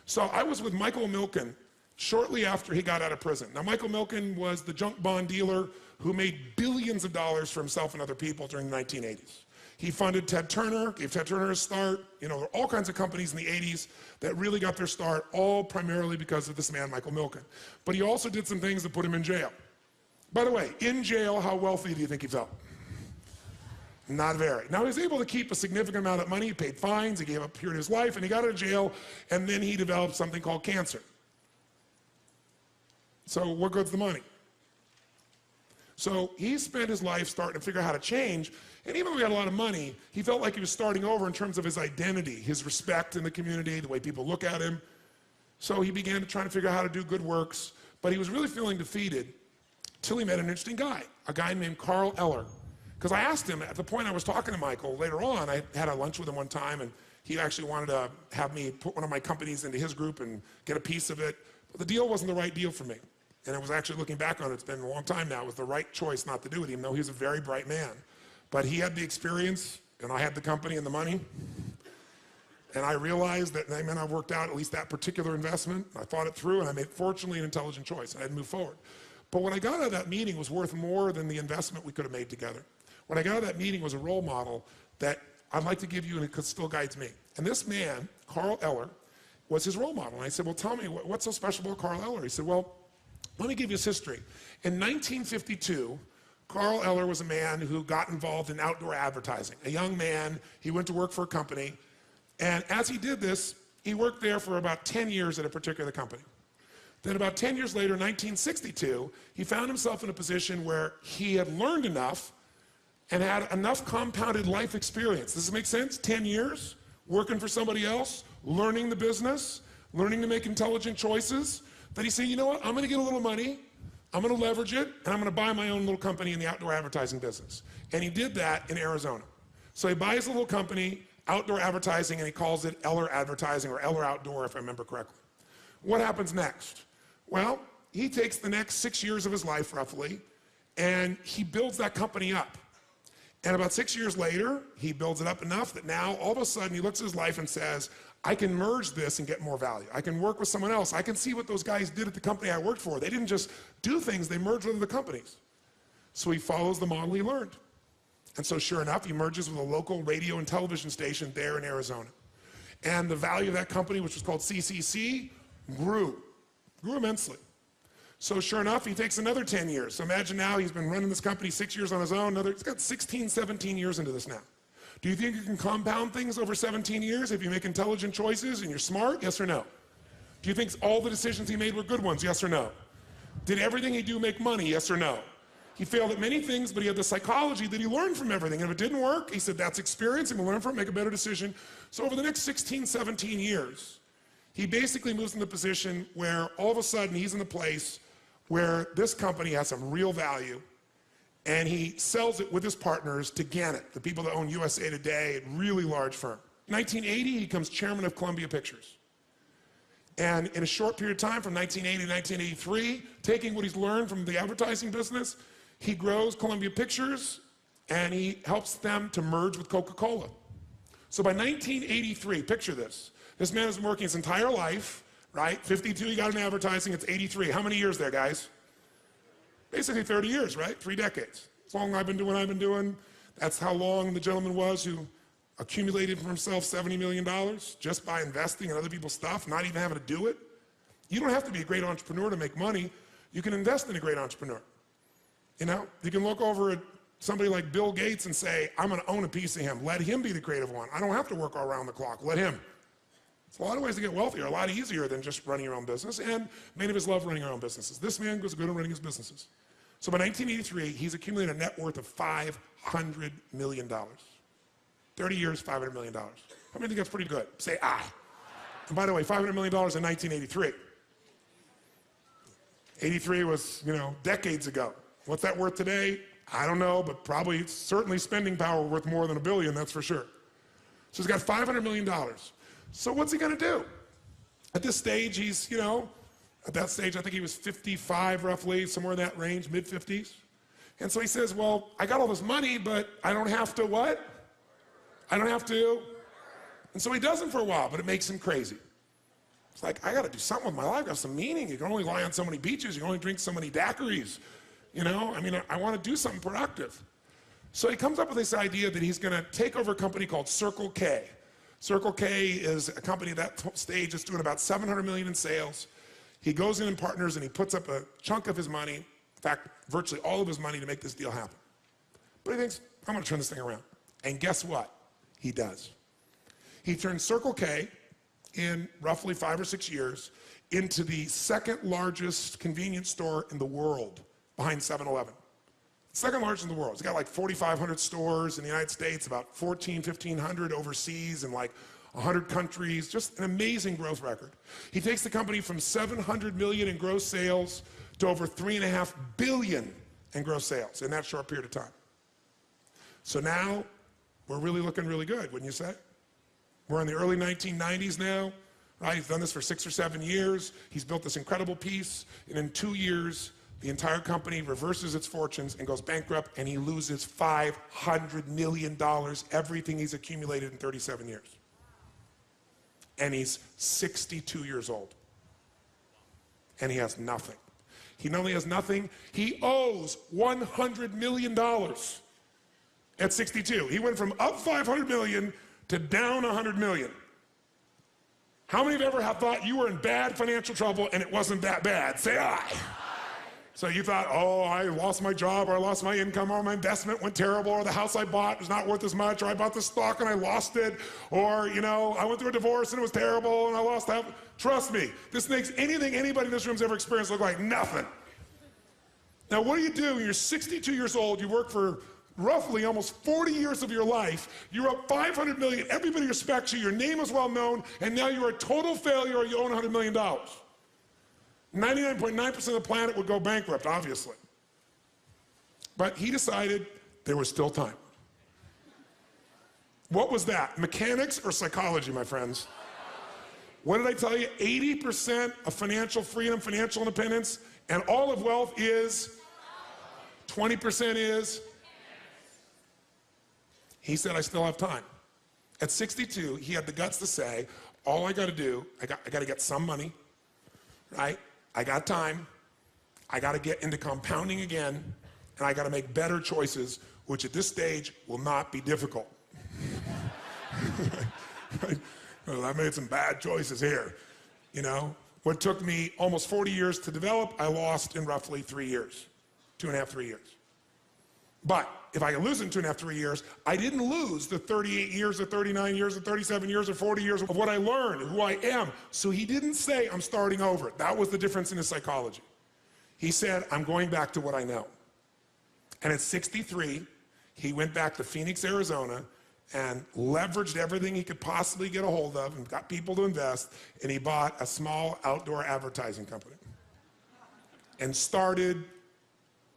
So I was with Michael Milken shortly after he got out of prison. Now, Michael Milken was the junk bond dealer who made billions of dollars for himself and other people during the 1980s. He funded Ted Turner, gave Ted Turner a start. You know, there were all kinds of companies in the 80s that really got their start, all primarily because of this man, Michael Milken. But he also did some things that put him in jail. By the way, in jail, how wealthy do you think he felt? Not very. Now, he was able to keep a significant amount of money. He paid fines, he gave up a period of his life, and he got out of jail, and then he developed something called cancer. So what good's the money? So he spent his life starting to figure out how to change, and even though he had a lot of money, he felt like he was starting over in terms of his identity, his respect in the community, the way people look at him. So he began to try to figure out how to do good works, but he was really feeling defeated till he met an interesting guy, a guy named Carl Eller. Because I asked him, at the point I was talking to Michael, later on, I had a lunch with him one time, and he actually wanted to have me put one of my companies into his group and get a piece of it. But the deal wasn't the right deal for me. And I was actually looking back on it, it's been a long time now, it was the right choice not to do it, even though he was a very bright man. But he had the experience, and I had the company and the money. And I realized that that meant I worked out at least that particular investment. I thought it through, and I made, fortunately, an intelligent choice. I had to move forward. But what I got out of that meeting was worth more than the investment we could have made together. What I got out of that meeting was a role model that I'd like to give you, and it still guides me. And this man, Carl Eller, was his role model. And I said, well, tell me, what's so special about Carl Eller? He said, well, let me give you his history. In 1952, Carl Eller was a man who got involved in outdoor advertising. A young man, he went to work for a company, and as he did this, he worked there for about 10 years at a particular company. Then about 10 years later, 1962, he found himself in a position where he had learned enough and had enough compounded life experience. Does this make sense? 10 years, working for somebody else, learning the business, learning to make intelligent choices, that he said, you know what, I'm gonna get a little money, I'm gonna leverage it, and I'm gonna buy my own little company in the outdoor advertising business. And he did that in Arizona. So he buys a little company, outdoor advertising, and he calls it Eller Advertising or Eller Outdoor, if I remember correctly. What happens next? Well, he takes the next 6 years of his life, roughly, and he builds that company up. And about 6 years later, he builds it up enough that now, all of a sudden, he looks at his life and says, I can merge this and get more value. I can work with someone else. I can see what those guys did at the company I worked for. They didn't just do things, they merged with other companies. So he follows the model he learned. And so sure enough, he merges with a local radio and television station there in Arizona. And the value of that company, which was called CCC, grew immensely. So sure enough, he takes another 10 years. So imagine now he's been running this company 6 years on his own. He's got 16, 17 years into this now. Do you think you can compound things over 17 years if you make intelligent choices and you're smart? Yes or no? Do you think all the decisions he made were good ones? Yes or no? Did everything he do make money? Yes or no? He failed at many things, but he had the psychology that he learned from everything. And if it didn't work, he said, that's experience, and we'll learn from it, make a better decision. So over the next 16, 17 years, he basically moves into a position where all of a sudden he's in a place where this company has some real value, and he sells it with his partners to Gannett, the people that own USA Today, a really large firm. 1980, he becomes chairman of Columbia Pictures. And in a short period of time, from 1980 to 1983, taking what he's learned from the advertising business, he grows Columbia Pictures, and he helps them to merge with Coca-Cola. So by 1983, picture this. This man has been working his entire life, right? 52, he got in advertising, it's 83. How many years there, guys? Basically 30 years, right? 3 decades. As long as I've been doing what I've been doing, that's how long the gentleman was who accumulated for himself $70 million just by investing in other people's stuff, not even having to do it. You don't have to be a great entrepreneur to make money. You can invest in a great entrepreneur. You know, you can look over at somebody like Bill Gates and say, I'm gonna own a piece of him. Let him be the creative one. I don't have to work all around the clock, let him. So a lot of ways to get wealthier, a lot easier than just running your own business, and many of us love running our own businesses. This man was good at running his businesses. So by 1983, he's accumulated a net worth of $500 million. 30 years, $500 million. How many think that's pretty good? Say aye. And by the way, $500 million in 1983. 83 was, decades ago. What's that worth today? I don't know, but probably, certainly spending power worth more than $1 billion, that's for sure. So he's got $500 million. So what's he gonna do? At this stage, he's, at that stage, I think he was 55 roughly, somewhere in that range, mid-50s. And so he says, well, I got all this money, but I don't have to what? I don't have to. And so he does it for a while, but it makes him crazy. It's like, I got to do something with my life. I have some meaning. You can only lie on so many beaches. You can only drink so many daiquiris. You know, I mean, I want to do something productive. So he comes up with this idea that he's going to take over a company called Circle K. Circle K is a company at that stage that's doing about $700 million in sales. He goes in and partners and he puts up a chunk of his money, in fact, virtually all of his money to make this deal happen. But he thinks, I'm going to turn this thing around. And guess what? He does. He turns Circle K in roughly 5 or 6 years into the second largest convenience store in the world behind 7-Eleven. Second largest in the world. It's got like 4,500 stores in the United States, about 1,500 overseas, and like 100 countries. Just an amazing growth record. He takes the company from $700 million in gross sales to over $3.5 billion in gross sales in that short period of time. So now we're really looking really good, wouldn't you say? We're in the early 1990s now, right? He's done this for 6 or 7 years. He's built this incredible piece, and in 2 years, the entire company reverses its fortunes and goes bankrupt, and he loses $500 million, everything he's accumulated in 37 years. And he's 62 years old. And he has nothing. He not only has nothing, he owes $100 million at 62. He went from up $500 million to down $100 million. How many of you ever have thought you were in bad financial trouble and it wasn't that bad? Say aye. So you thought, oh, I lost my job, or I lost my income, or my investment went terrible, or the house I bought was not worth as much, or I bought the stock and I lost it, or, you know, I went through a divorce and it was terrible and I lost half. Trust me, this makes anything anybody in this room's ever experienced look like nothing. Now, what do? You're 62 years old, you work for roughly almost 40 years of your life, you're up $500 million, everybody respects you, your name is well known, and now you're a total failure or you own $100 million. 99.9% of the planet would go bankrupt, obviously. But he decided there was still time. What was that? Mechanics or psychology, my friends? What did I tell you? 80% of financial freedom, financial independence, and all of wealth is 20% is. He said, I still have time. At 62, he had the guts to say, all I got to do, I got to get some money, right? I got time, I got to get into compounding again, and I got to make better choices, which at this stage will not be difficult. Well, I made some bad choices here. You know, what took me almost 40 years to develop, I lost in roughly 3 years, 2.5, 3 years. But if I could lose in 2.5, 3 years, I didn't lose the 38 years or 39 years or 37 years or 40 years of what I learned and who I am. So he didn't say, I'm starting over. That was the difference in his psychology. He said, I'm going back to what I know. And at 63, he went back to Phoenix, Arizona, and leveraged everything he could possibly get a hold of and got people to invest, and he bought a small outdoor advertising company. And started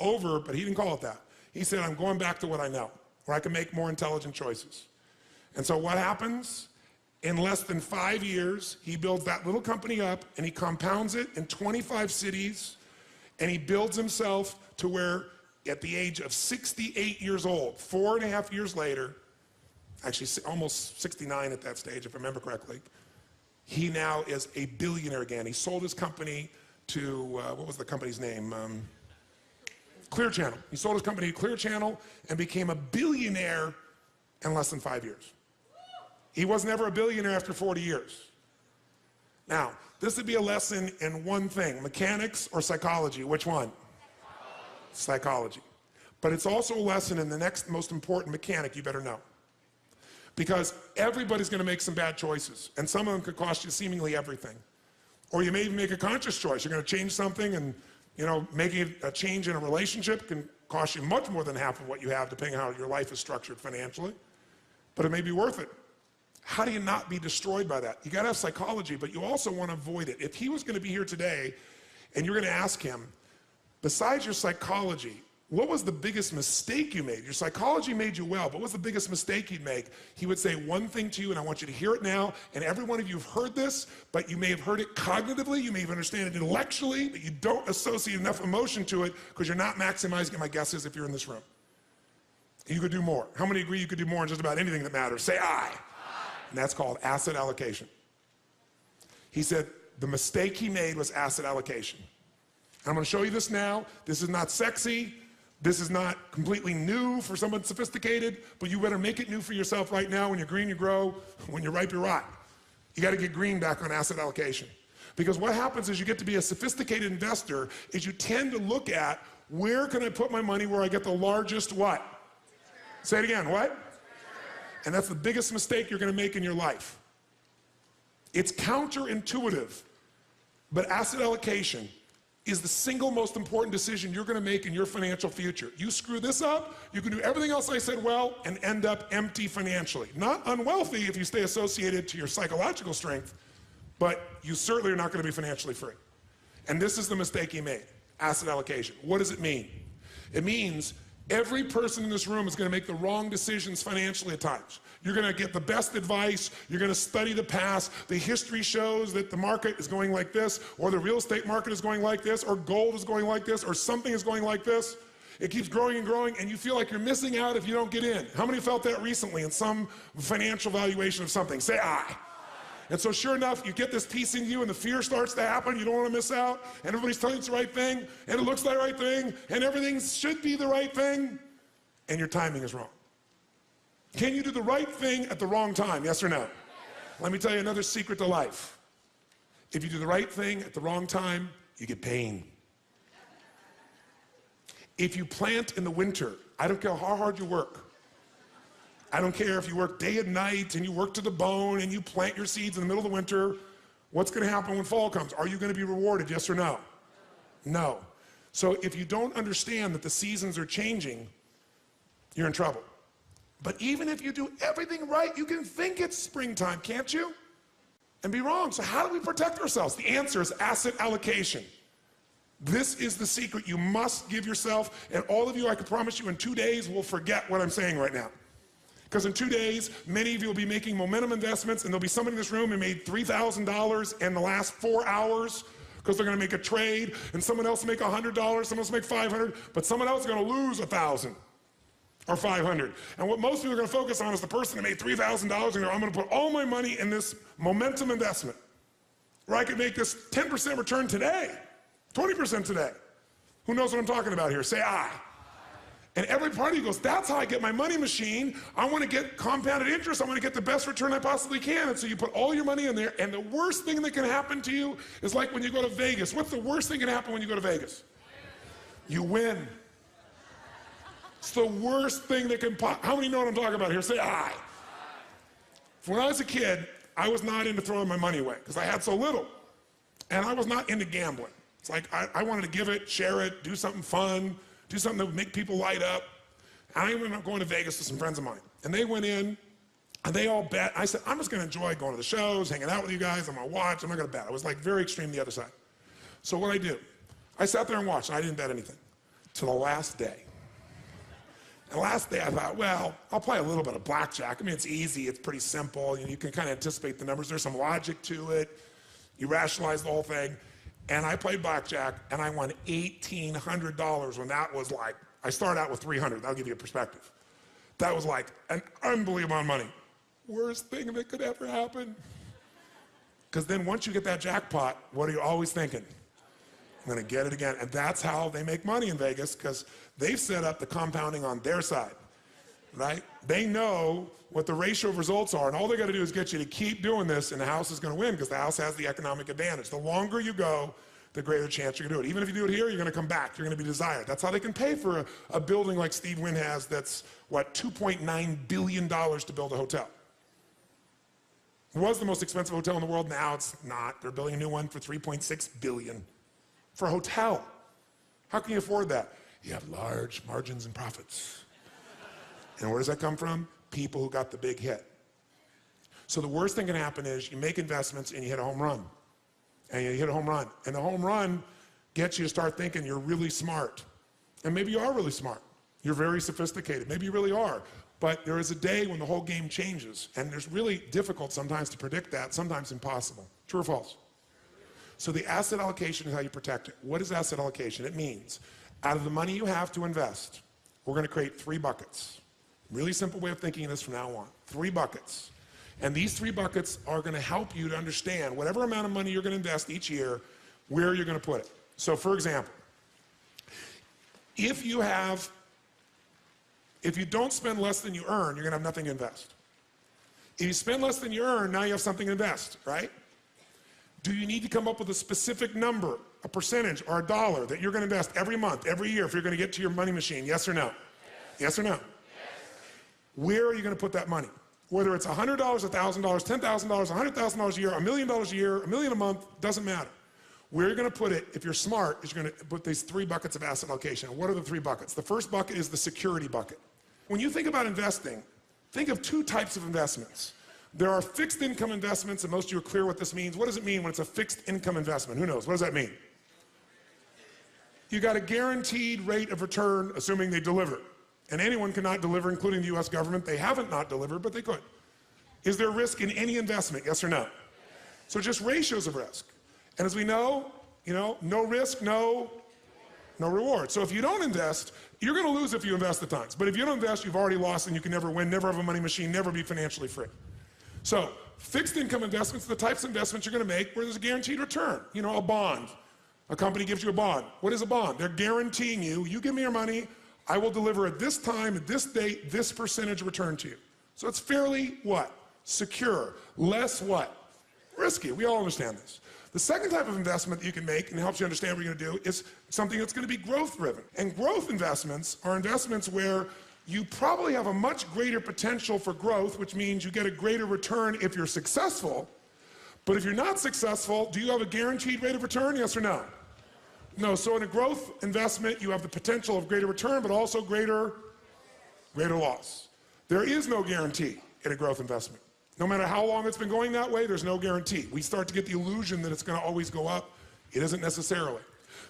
over, but he didn't call it that. He said, I'm going back to what I know, where I can make more intelligent choices. And so what happens? In less than 5 years, he builds that little company up, and he compounds it in 25 cities, and he builds himself to where, at the age of 68 years old, 4.5 years later, actually almost 69 at that stage, if I remember correctly, he now is a billionaire again. He sold his company to, what was the company's name? Clear Channel. He sold his company to Clear Channel and became a billionaire in less than 5 years. He was never a billionaire after 40 years. Now, this would be a lesson in one thing, mechanics or psychology. Which one? Psychology. But it's also a lesson in the next most important mechanic you better know. Because everybody's going to make some bad choices, and some of them could cost you seemingly everything. Or you may even make a conscious choice. You're going to change something, and making a change in a relationship can cost you much more than half of what you have, depending on how your life is structured financially. But it may be worth it. How do you not be destroyed by that? You got to have psychology, but you also want to avoid it. If he was going to be here today, and you're going to ask him, besides your psychology, what was the biggest mistake you made? Your psychology made you well, but what was the biggest mistake you'd make? He would say one thing to you, and I want you to hear it now, and every one of you have heard this, but you may have heard it cognitively, you may have understand it intellectually, but you don't associate enough emotion to it because you're not maximizing it, my guess is, if you're in this room. You could do more. How many agree you could do more in just about anything that matters? Say aye. And that's called asset allocation. He said, the mistake he made was asset allocation. And I'm going to show you this now. This is not sexy. This is not completely new for someone sophisticated, but you better make it new for yourself right now. When you're green, you grow. When you're ripe, you rot. You got to get green back on asset allocation. Because what happens is you get to be a sophisticated investor is you tend to look at where can I put my money where I get the largest what? Say it again, what? And that's the biggest mistake you're going to make in your life. It's counterintuitive, but asset allocation is the single most important decision you're going to make in your financial future. You screw this up, you can do everything else I said well and end up empty financially. Not unwealthy if you stay associated to your psychological strength, but you certainly are not going to be financially free. And this is the mistake he made, asset allocation. What does it mean? It means every person in this room is going to make the wrong decisions financially at times. You're going to get the best advice. You're going to study the past. The history shows that the market is going like this, or the real estate market is going like this, or gold is going like this, or something is going like this. It keeps growing and growing, and you feel like you're missing out if you don't get in. How many felt that recently in some financial valuation of something? Say aye. And so sure enough, you get this piece in you and the fear starts to happen. You don't want to miss out. And everybody's telling you it's the right thing. And it looks like the right thing. And everything should be the right thing. And your timing is wrong. Can you do the right thing at the wrong time? Yes or no? Let me tell you another secret to life. If you do the right thing at the wrong time, you get pain. If you plant in the winter, I don't care how hard you work. I don't care if you work day and night and you work to the bone and you plant your seeds in the middle of the winter. What's going to happen when fall comes? Are you going to be rewarded, yes or no? No. So if you don't understand that the seasons are changing, you're in trouble. But even if you do everything right, you can think it's springtime, can't you? And be wrong. So how do we protect ourselves? The answer is asset allocation. This is the secret you must give yourself. And all of you, I can promise you, in 2 days, will forget what I'm saying right now. Because in 2 days, many of you will be making momentum investments, and there'll be someone in this room who made $3,000 in the last 4 hours because they're going to make a trade, and someone else will make $100, someone else will make $500, but someone else is going to lose $1,000 or $500. And what most people are going to focus on is the person that made $3,000 and go, I'm going to put all my money in this momentum investment where I could make this 10% return today, 20% today. Who knows what I'm talking about here? Say aye. And every party goes, that's how I get my money machine. I want to get compounded interest. I want to get the best return I possibly can. And so you put all your money in there, and the worst thing that can happen to you is like when you go to Vegas. What's the worst thing that can happen when you go to Vegas? You win. It's the worst thing that can pop. How many know what I'm talking about here? Say aye. When I was a kid, I was not into throwing my money away because I had so little. And I was not into gambling. It's like I wanted to give it, share it, do something fun, do something that would make people light up. And I ended up going to Vegas with some friends of mine. And they went in, and they all bet. I said, I'm just going to enjoy going to the shows, hanging out with you guys. I'm going to watch. I'm not going to bet. I was like very extreme the other side. So what I do, I sat there and watched, and I didn't bet anything till the last day. And the last day I thought, well, I'll play a little bit of blackjack. I mean, it's easy. It's pretty simple. You can kind of anticipate the numbers. There's some logic to it. You rationalize the whole thing. And I played blackjack, and I won $1,800 when that was like, I started out with $300. That'll give you a perspective. That was like an unbelievable amount of money. Worst thing that could ever happen. Because then once you get that jackpot, what are you always thinking? I'm going to get it again. And that's how they make money in Vegas, because they've set up the compounding on their side, right? They know what the ratio of results are, and all they got to do is get you to keep doing this, and the house is going to win because the house has the economic advantage. The longer you go, the greater chance you're going to do it. Even if you do it here, you're going to come back. You're going to be desired. That's how they can pay for a building like Steve Wynn has that's, what, $2.9 billion to build a hotel. It was the most expensive hotel in the world. Now it's not. They're building a new one for $3.6 billion for a hotel. How can you afford that? You have large margins and profits. And where does that come from? People who got the big hit. So the worst thing can happen is you make investments and you hit a home run. And you hit a home run. And the home run gets you to start thinking you're really smart. And maybe you are really smart. You're very sophisticated. Maybe you really are. But there is a day when the whole game changes. And it's really difficult sometimes to predict that, sometimes impossible. True or false? So the asset allocation is how you protect it. What is asset allocation? It means out of the money you have to invest, we're going to create 3 buckets. Really simple way of thinking of this from now on. 3 buckets. And these 3 buckets are going to help you to understand whatever amount of money you're going to invest each year, where you're going to put it. So for example, if you don't spend less than you earn, you're going to have nothing to invest. If you spend less than you earn, now you have something to invest, right? Do you need to come up with a specific number, a percentage, or a dollar that you're going to invest every month, every year, if you're going to get to your money machine? Yes or no? Yes or no? Yes. Where are you going to put that money? Whether it's $100, $1,000, $10,000, $100,000 a year, $1 million a year, $1 million a month, doesn't matter. Where you're going to put it, if you're smart, is you're going to put these 3 buckets of asset allocation. What are the 3 buckets? The first bucket is the security bucket. When you think about investing, think of 2 types of investments. There are fixed income investments, and most of you are clear what this means. What does it mean when it's a fixed income investment? Who knows? What does that mean? You got a guaranteed rate of return, assuming they deliver. And anyone cannot deliver, including the US government. They haven't not delivered, but they could. Is there risk in any investment? Yes or no? So just ratios of risk. And as we know, no risk, no reward. So if you don't invest, you're going to lose if you invest at times. But if you don't invest, you've already lost and you can never win, never have a money machine, never be financially free. So fixed income investments are the types of investments you're going to make where there's a guaranteed return. A bond. A company gives you a bond. What is a bond? They're guaranteeing you give me your money, I will deliver at this time, at this date, this percentage return to you. So it's fairly what? Secure. Less what? Risky. We all understand this. The second type of investment that you can make, and it helps you understand what you're going to do, is something that's going to be growth-driven. And growth investments are investments where you probably have a much greater potential for growth, which means you get a greater return if you're successful. But if you're not successful, do you have a guaranteed rate of return, yes or no? No, so in a growth investment, you have the potential of greater return, but also greater loss. There is no guarantee in a growth investment. No matter how long it's been going that way, there's no guarantee. We start to get the illusion that it's going to always go up. It isn't necessarily.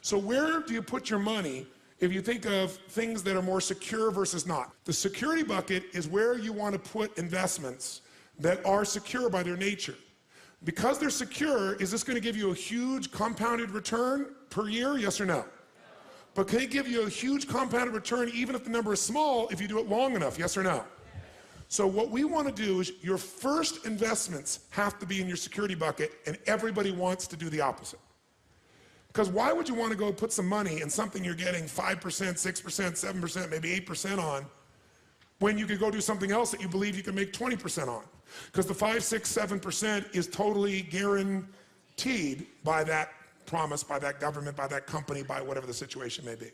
So where do you put your money if you think of things that are more secure versus not? The security bucket is where you want to put investments that are secure by their nature. Because they're secure, is this going to give you a huge compounded return per year, yes or no? But can it give you a huge compounded return even if the number is small if you do it long enough, yes or no? So what we want to do is your first investments have to be in your security bucket, and everybody wants to do the opposite. Because why would you want to go put some money in something you're getting 5%, 6%, 7%, maybe 8% on, when you could go do something else that you believe you can make 20% on? Because the 5, 6, 7% is totally guaranteed by that promise, by that government, by that company, by whatever the situation may be.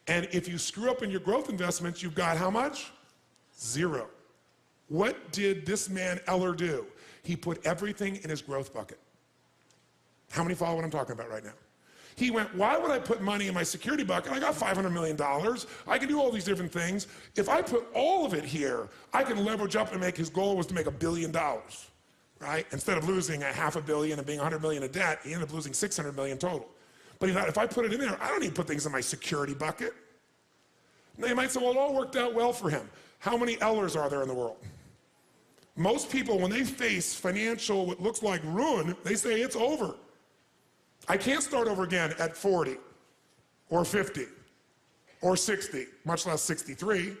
And if you screw up in your growth investments, you've got how much? 0. What did this man Eller do? He put everything in his growth bucket. How many follow what I'm talking about right now? He went, why would I put money in my security bucket? I got $500 million. I can do all these different things. If I put all of it here, I can leverage up and make, his goal was to make $1 billion, right? Instead of losing $500 million and being $100 million in debt, he ended up losing $600 million total. But he thought, if I put it in there, I don't need to put things in my security bucket. Now you might say, well, it all worked out well for him. How many Ellers are there in the world? Most people, when they face financial, what looks like ruin, they say it's over. I can't start over again at 40 or 50 or 60, much less 63.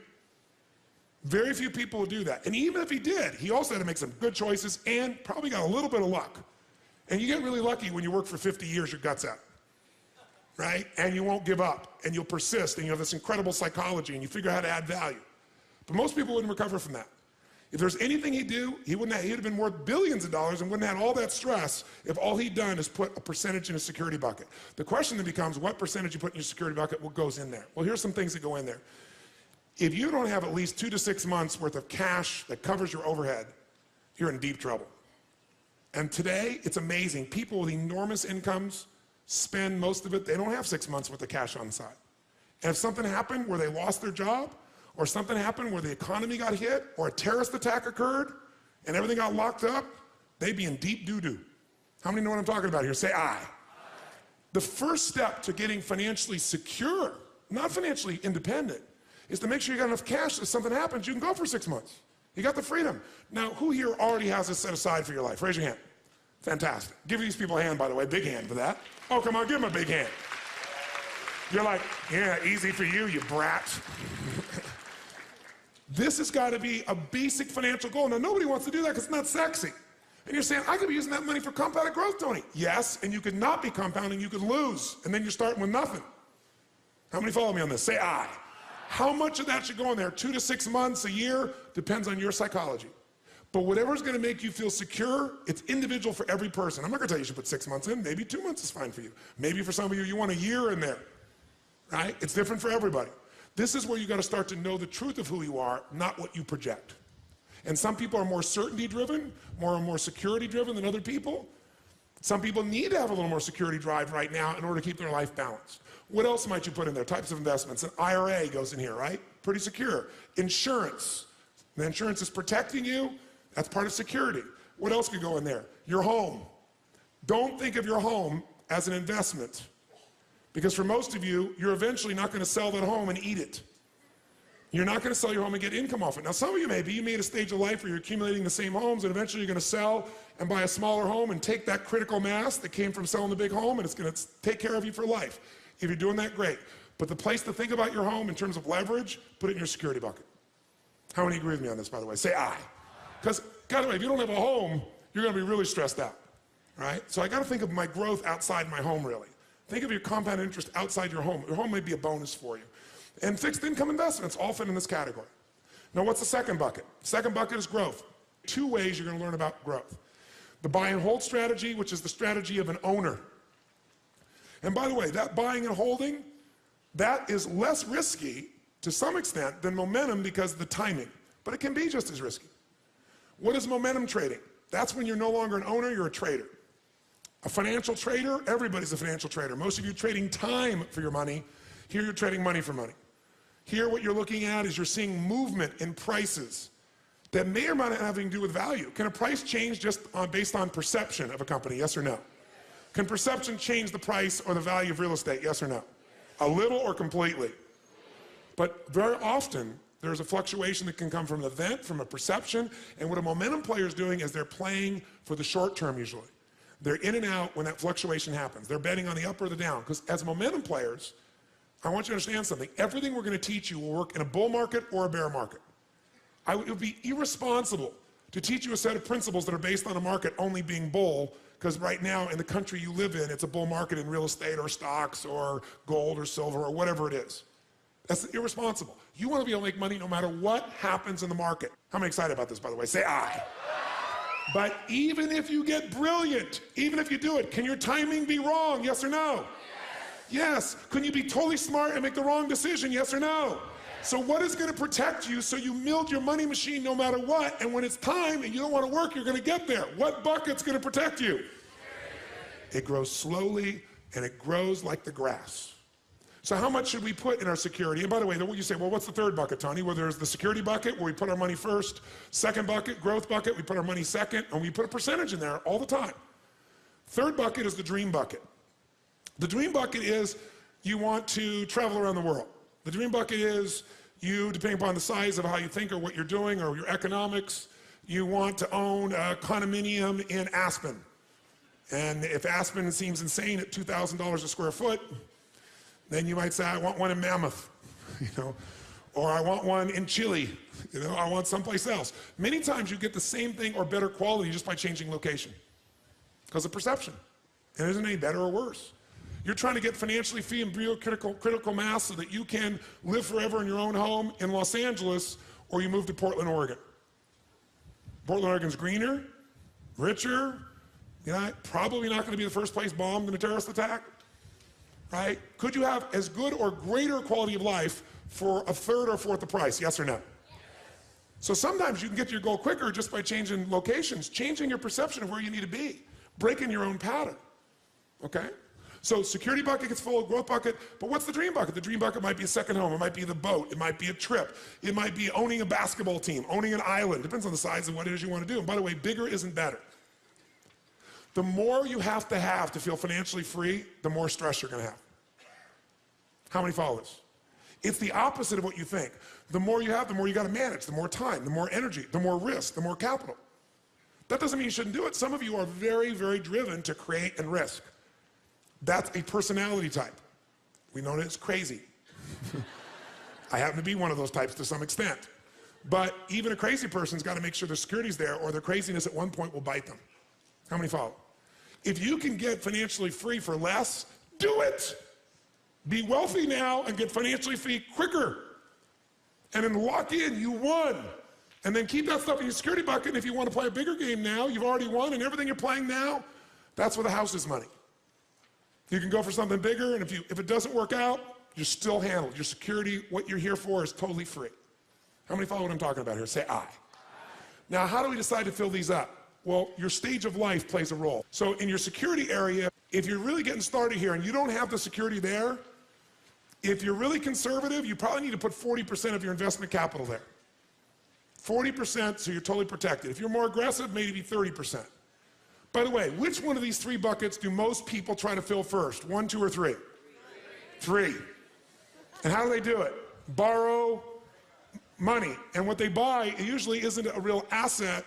Very few people will do that. And even if he did, he also had to make some good choices and probably got a little bit of luck. And you get really lucky when you work for 50 years, your guts out, right? And you won't give up, and you'll persist, and you have this incredible psychology, and you figure out how to add value. But most people wouldn't recover from that. If there's anything he'd do, he'd have been worth billions of dollars and wouldn't have had all that stress if all he'd done is put a percentage in a security bucket. The question then becomes, what percentage you put in your security bucket, what goes in there? Well, here's some things that go in there. If you don't have at least 2 to 6 months worth of cash that covers your overhead, you're in deep trouble. And today, it's amazing. People with enormous incomes spend most of it. They don't have 6 months worth of cash on the side. And if something happened where they lost their job, or something happened where the economy got hit, or a terrorist attack occurred, and everything got locked up, they'd be in deep doo-doo. How many know what I'm talking about here? Say aye. The first step to getting financially secure, not financially independent, is to make sure you got enough cash that if something happens, you can go for 6 months. You got the freedom. Now, who here already has this set aside for your life? Raise your hand. Fantastic. Give these people a hand, by the way, big hand for that. Oh, come on, give them a big hand. You're like, yeah, easy for you, you brat. This has got to be a basic financial goal. Now, nobody wants to do that because it's not sexy. And you're saying, I could be using that money for compounded growth, Tony. Yes, and you could not be compounding, you could lose, and then you're starting with nothing. How many follow me on this? Say aye. How much of that should go in there? 2 to 6 months, a year? Depends on your psychology. But whatever's gonna make you feel secure, it's individual for every person. I'm not gonna tell you you should put 6 months in. Maybe 2 months is fine for you. Maybe for some of you, you want a year in there, right? It's different for everybody. This is where you gotta start to know the truth of who you are, not what you project. And some people are more certainty driven, more security driven than other people. Some people need to have a little more security drive right now in order to keep their life balanced. What else might you put in there? Types of investments. An IRA goes in here, right? Pretty secure. Insurance. The insurance is protecting you. That's part of security. What else could go in there? Your home. Don't think of your home as an investment. Because for most of you, you're eventually not going to sell that home and eat it. You're not going to sell your home and get income off it. Now, some of you maybe, you made a stage of life where you're accumulating the same homes, and eventually you're going to sell and buy a smaller home and take that critical mass that came from selling the big home, and it's going to take care of you for life. If you're doing that, great. But the place to think about your home in terms of leverage, put it in your security bucket. How many agree with me on this, by the way? Say aye. Because, by the way, if you don't have a home, you're going to be really stressed out, right? So I got to think of my growth outside my home, really. Think of your compound interest outside your home. Your home may be a bonus for you. And fixed income investments all fit in this category. Now, what's the second bucket? Second bucket is growth. 2 ways you're going to learn about growth. The buy and hold strategy, which is the strategy of an owner. And by the way, that buying and holding, that is less risky to some extent than momentum because of the timing, but it can be just as risky. What is momentum trading? That's when you're no longer an owner, you're a trader. A financial trader, everybody's a financial trader. Most of you trading time for your money. Here you're trading money for money. Here what you're looking at is you're seeing movement in prices that may or may not have anything to do with value. Can a price change just based on perception of a company, yes or no? Can perception change the price or the value of real estate, yes or no? A little or completely? But very often, there's a fluctuation that can come from an event, from a perception, and what a momentum player is doing is they're playing for the short term usually. They're in and out when that fluctuation happens. They're betting on the up or the down, because as momentum players, I want you to understand something. Everything we're going to teach you will work in a bull market or a bear market. It would be irresponsible to teach you a set of principles that are based on a market only being bull, because right now in the country you live in, it's a bull market in real estate or stocks or gold or silver or whatever it is. That's irresponsible. You want to be able to make money no matter what happens in the market. How many excited about this, by the way? Say aye. But even if you get brilliant, even if you do it, can your timing be wrong? Yes or no? Yes. Can you be totally smart and make the wrong decision? Yes or no? So what is going to protect you so you milk your money machine no matter what, and when it's time and you don't want to work, you're going to get there? What bucket's going to protect you? It grows slowly and it grows like the grass. So how much should we put in our security? And by the way, what you say, well, what's the third bucket, Tony? Well, there's the security bucket where we put our money first. Second bucket, growth bucket, we put our money second, and we put a percentage in there all the time. Third bucket is the dream bucket. The dream bucket is you want to travel around the world. The dream bucket is you, depending upon the size of how you think or what you're doing or your economics, you want to own a condominium in Aspen. And if Aspen seems insane at $2,000 a square foot, then you might say, I want one in Mammoth, or I want one in Chile, I want someplace else. Many times you get the same thing or better quality just by changing location because of perception. And it isn't any better or worse. You're trying to get financially free and real critical mass so that you can live forever in your own home in Los Angeles, or you move to Portland, Oregon. Portland, Oregon's greener, richer, probably not going to be the first place bombed in a terrorist attack, right? Could you have as good or greater quality of life for a third or fourth the price, yes or no? So sometimes you can get to your goal quicker just by changing locations, changing your perception of where you need to be, breaking your own pattern, okay? So security bucket gets full, growth bucket, but what's the dream bucket? The dream bucket might be a second home, it might be the boat, it might be a trip, it might be owning a basketball team, owning an island, depends on the size of what it is you want to do. And by the way, bigger isn't better. The more you have to feel financially free, the more stress you're going to have. How many follow this? It's the opposite of what you think. The more you have, the more you got to manage, the more time, the more energy, the more risk, the more capital. That doesn't mean you shouldn't do it. Some of you are very, very driven to create and risk. That's a personality type. We know that it's crazy. I happen to be one of those types to some extent. But even a crazy person's got to make sure their security's there, or their craziness at one point will bite them. How many follow? If you can get financially free for less, do it. Be wealthy now and get financially free quicker. And then lock in, you won. And then keep that stuff in your security bucket. And if you want to play a bigger game now, you've already won, and everything you're playing now, that's where the house is money. You can go for something bigger, and if it doesn't work out, you're still handled. Your security, what you're here for, is totally free. How many follow what I'm talking about here? Say aye. Now, how do we decide to fill these up? Well, your stage of life plays a role. So in your security area, if you're really getting started here and you don't have the security there, if you're really conservative, you probably need to put 40% of your investment capital there. 40% so you're totally protected. If you're more aggressive, maybe 30%. By the way, which one of these three buckets do most people try to fill first? 1, 2, or 3? Three. And how do they do it? Borrow money. And what they buy usually isn't a real asset.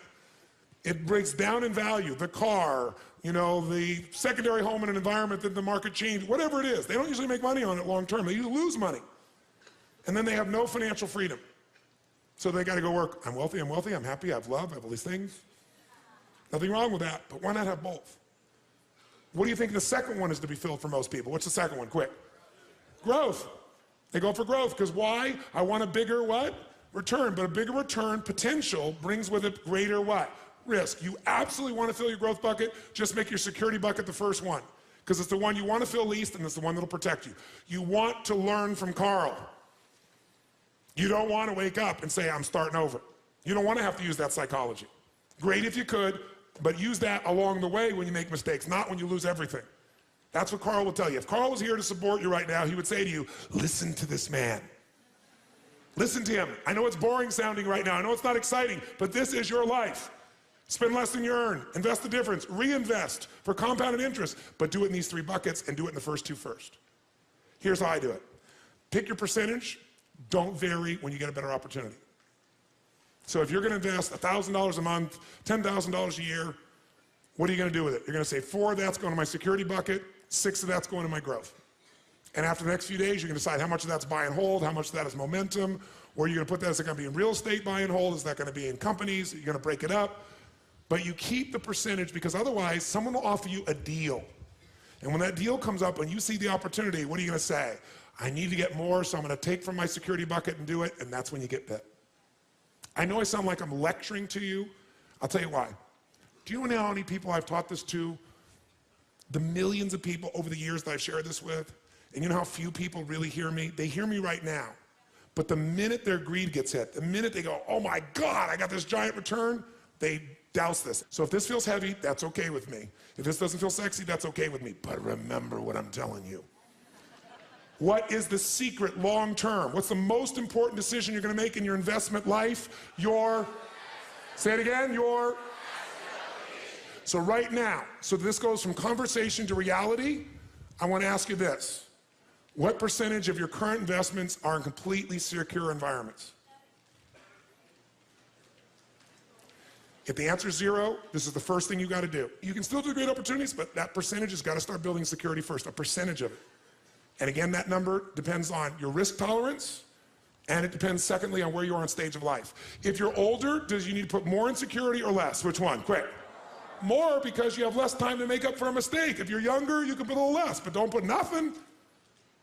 It breaks down in value. The car, you know, the secondary home in an environment that the market changed, whatever it is. They don't usually make money on it long term. They usually lose money. And then they have no financial freedom. So they got to go work. I'm wealthy, I'm happy, I have love, I have all these things. Nothing wrong with that, but why not have both? What do you think the second one is to be filled for most people? What's the second one? Quick. Growth. They go for growth because why? I want a bigger what? Return. But a bigger return potential brings with it greater what? Risk. You absolutely want to fill your growth bucket, just make your security bucket the first one, because it's the one you want to fill least, and it's the one that'll protect you. You want to learn from Carl. You don't want to wake up and say, I'm starting over. You don't want to have to use that psychology. Great if you could, but use that along the way when you make mistakes, not when you lose everything. That's what Carl will tell you. If Carl was here to support you right now, he would say to you, listen to this man. Listen to him. I know it's boring sounding right now. I know it's not exciting, but this is your life. Spend less than you earn. Invest the difference. Reinvest for compounded interest. But do it in these three buckets and do it in the first two first. Here's how I do it. Pick your percentage. Don't vary when you get a better opportunity. So if you're going to invest $1,000 a month, $10,000 a year, what are you going to do with it? You're going to say 4 of that's going to my security bucket, 6 of that's going to my growth. And after the next few days, you're going to decide how much of that's buy and hold, how much of that is momentum, where you're going to put that. Is it going to be in real estate buy and hold? Is that going to be in companies? You're going to break it up. But you keep the percentage, because otherwise someone will offer you a deal. And when that deal comes up and you see the opportunity, what are you going to say? I need to get more, so I'm going to take from my security bucket and do it, and that's when you get bit. I know I sound like I'm lecturing to you. I'll tell you why. Do you know how many people I've taught this to? The millions of people over the years that I've shared this with. And you know how few people really hear me? They hear me right now. But the minute their greed gets hit, the minute they go, oh my God, I got this giant return, they douse this. So if this feels heavy, that's okay with me. If this doesn't feel sexy, that's okay with me. But remember what I'm telling you. What is the secret long term? What's the most important decision you're going to make in your investment life? Say it again, So right now, so this goes from conversation to reality, I want to ask you this. What percentage of your current investments are in completely secure environments? If the answer is 0, this is the first thing you got to do. You can still do great opportunities, but that percentage has got to start building security first, a percentage of it. And again, that number depends on your risk tolerance, and it depends, secondly, on where you are in stage of life. If you're older, does you need to put more in security or less? Which one? Quick. More, because you have less time to make up for a mistake. If you're younger, you can put a little less, but don't put nothing.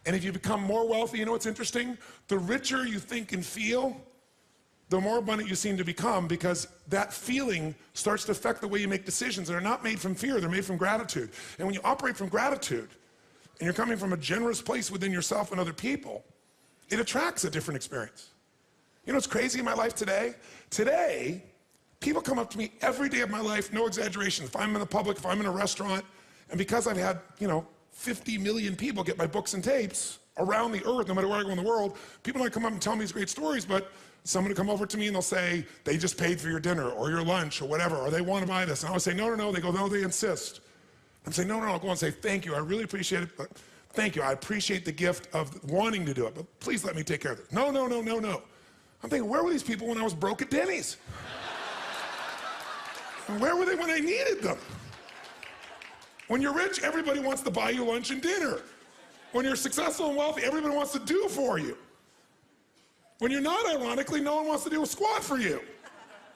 And if you become more wealthy, you know what's interesting? The richer you think and feel, the more abundant you seem to become, because that feeling starts to affect the way you make decisions. They're not made from fear, they're made from gratitude. And when you operate from gratitude, and you're coming from a generous place within yourself and other people, it attracts a different experience. You know what's crazy in my life today? Today, people come up to me every day of my life, no exaggeration. If I'm in the public, if I'm in a restaurant, and because I've had, 50 million people get my books and tapes around the earth, no matter where I go in the world, people don't come up and tell me these great stories, but someone will come over to me and they'll say, they just paid for your dinner or your lunch or whatever, or they want to buy this. And I would say, no. They go, no, they insist. I'm saying, no, I'll go and say, thank you, I really appreciate it, but thank you, I appreciate the gift of wanting to do it, but please let me take care of it. No. I'm thinking, where were these people when I was broke at Denny's? And where were they when I needed them? When you're rich, everybody wants to buy you lunch and dinner. When you're successful and wealthy, everybody wants to do for you. When you're not, ironically, no one wants to do a squat for you.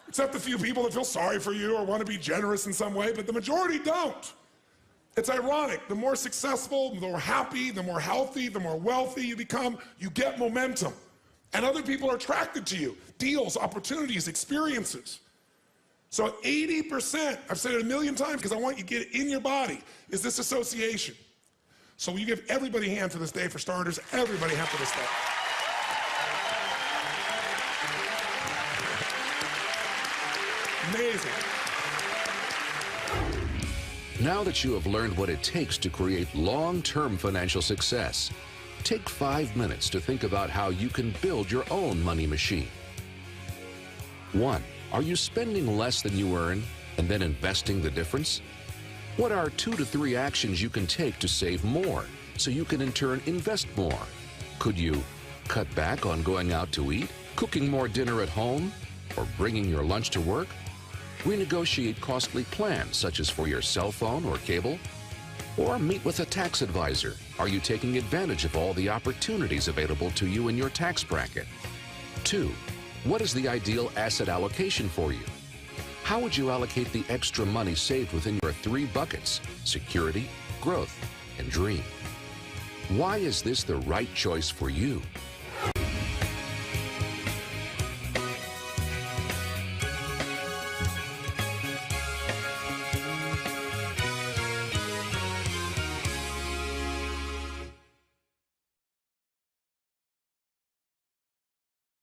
Except a few people that feel sorry for you or want to be generous in some way, but the majority don't. It's ironic. The more successful, the more happy, the more healthy, the more wealthy you become, you get momentum. And other people are attracted to you. Deals, opportunities, experiences. So 80%, I've said it a million times because I want you to get it in your body, is this association. So will you give everybody a hand for this day for starters? Everybody a hand for this day. Amazing. Now that you have learned what it takes to create long-term financial success, take 5 minutes to think about how you can build your own money machine. 1. Are you spending less than you earn and then investing the difference? What are 2 to 3 actions you can take to save more so you can in turn invest more? Could you cut back on going out to eat, cooking more dinner at home, or bringing your lunch to work? Renegotiate costly plans such as for your cell phone or cable? Or meet with a tax advisor. Are you taking advantage of all the opportunities available to you in your tax bracket? 2. What is the ideal asset allocation for you? How would you allocate the extra money saved within your 3 buckets: security, growth, and dream? Why is this the right choice for you?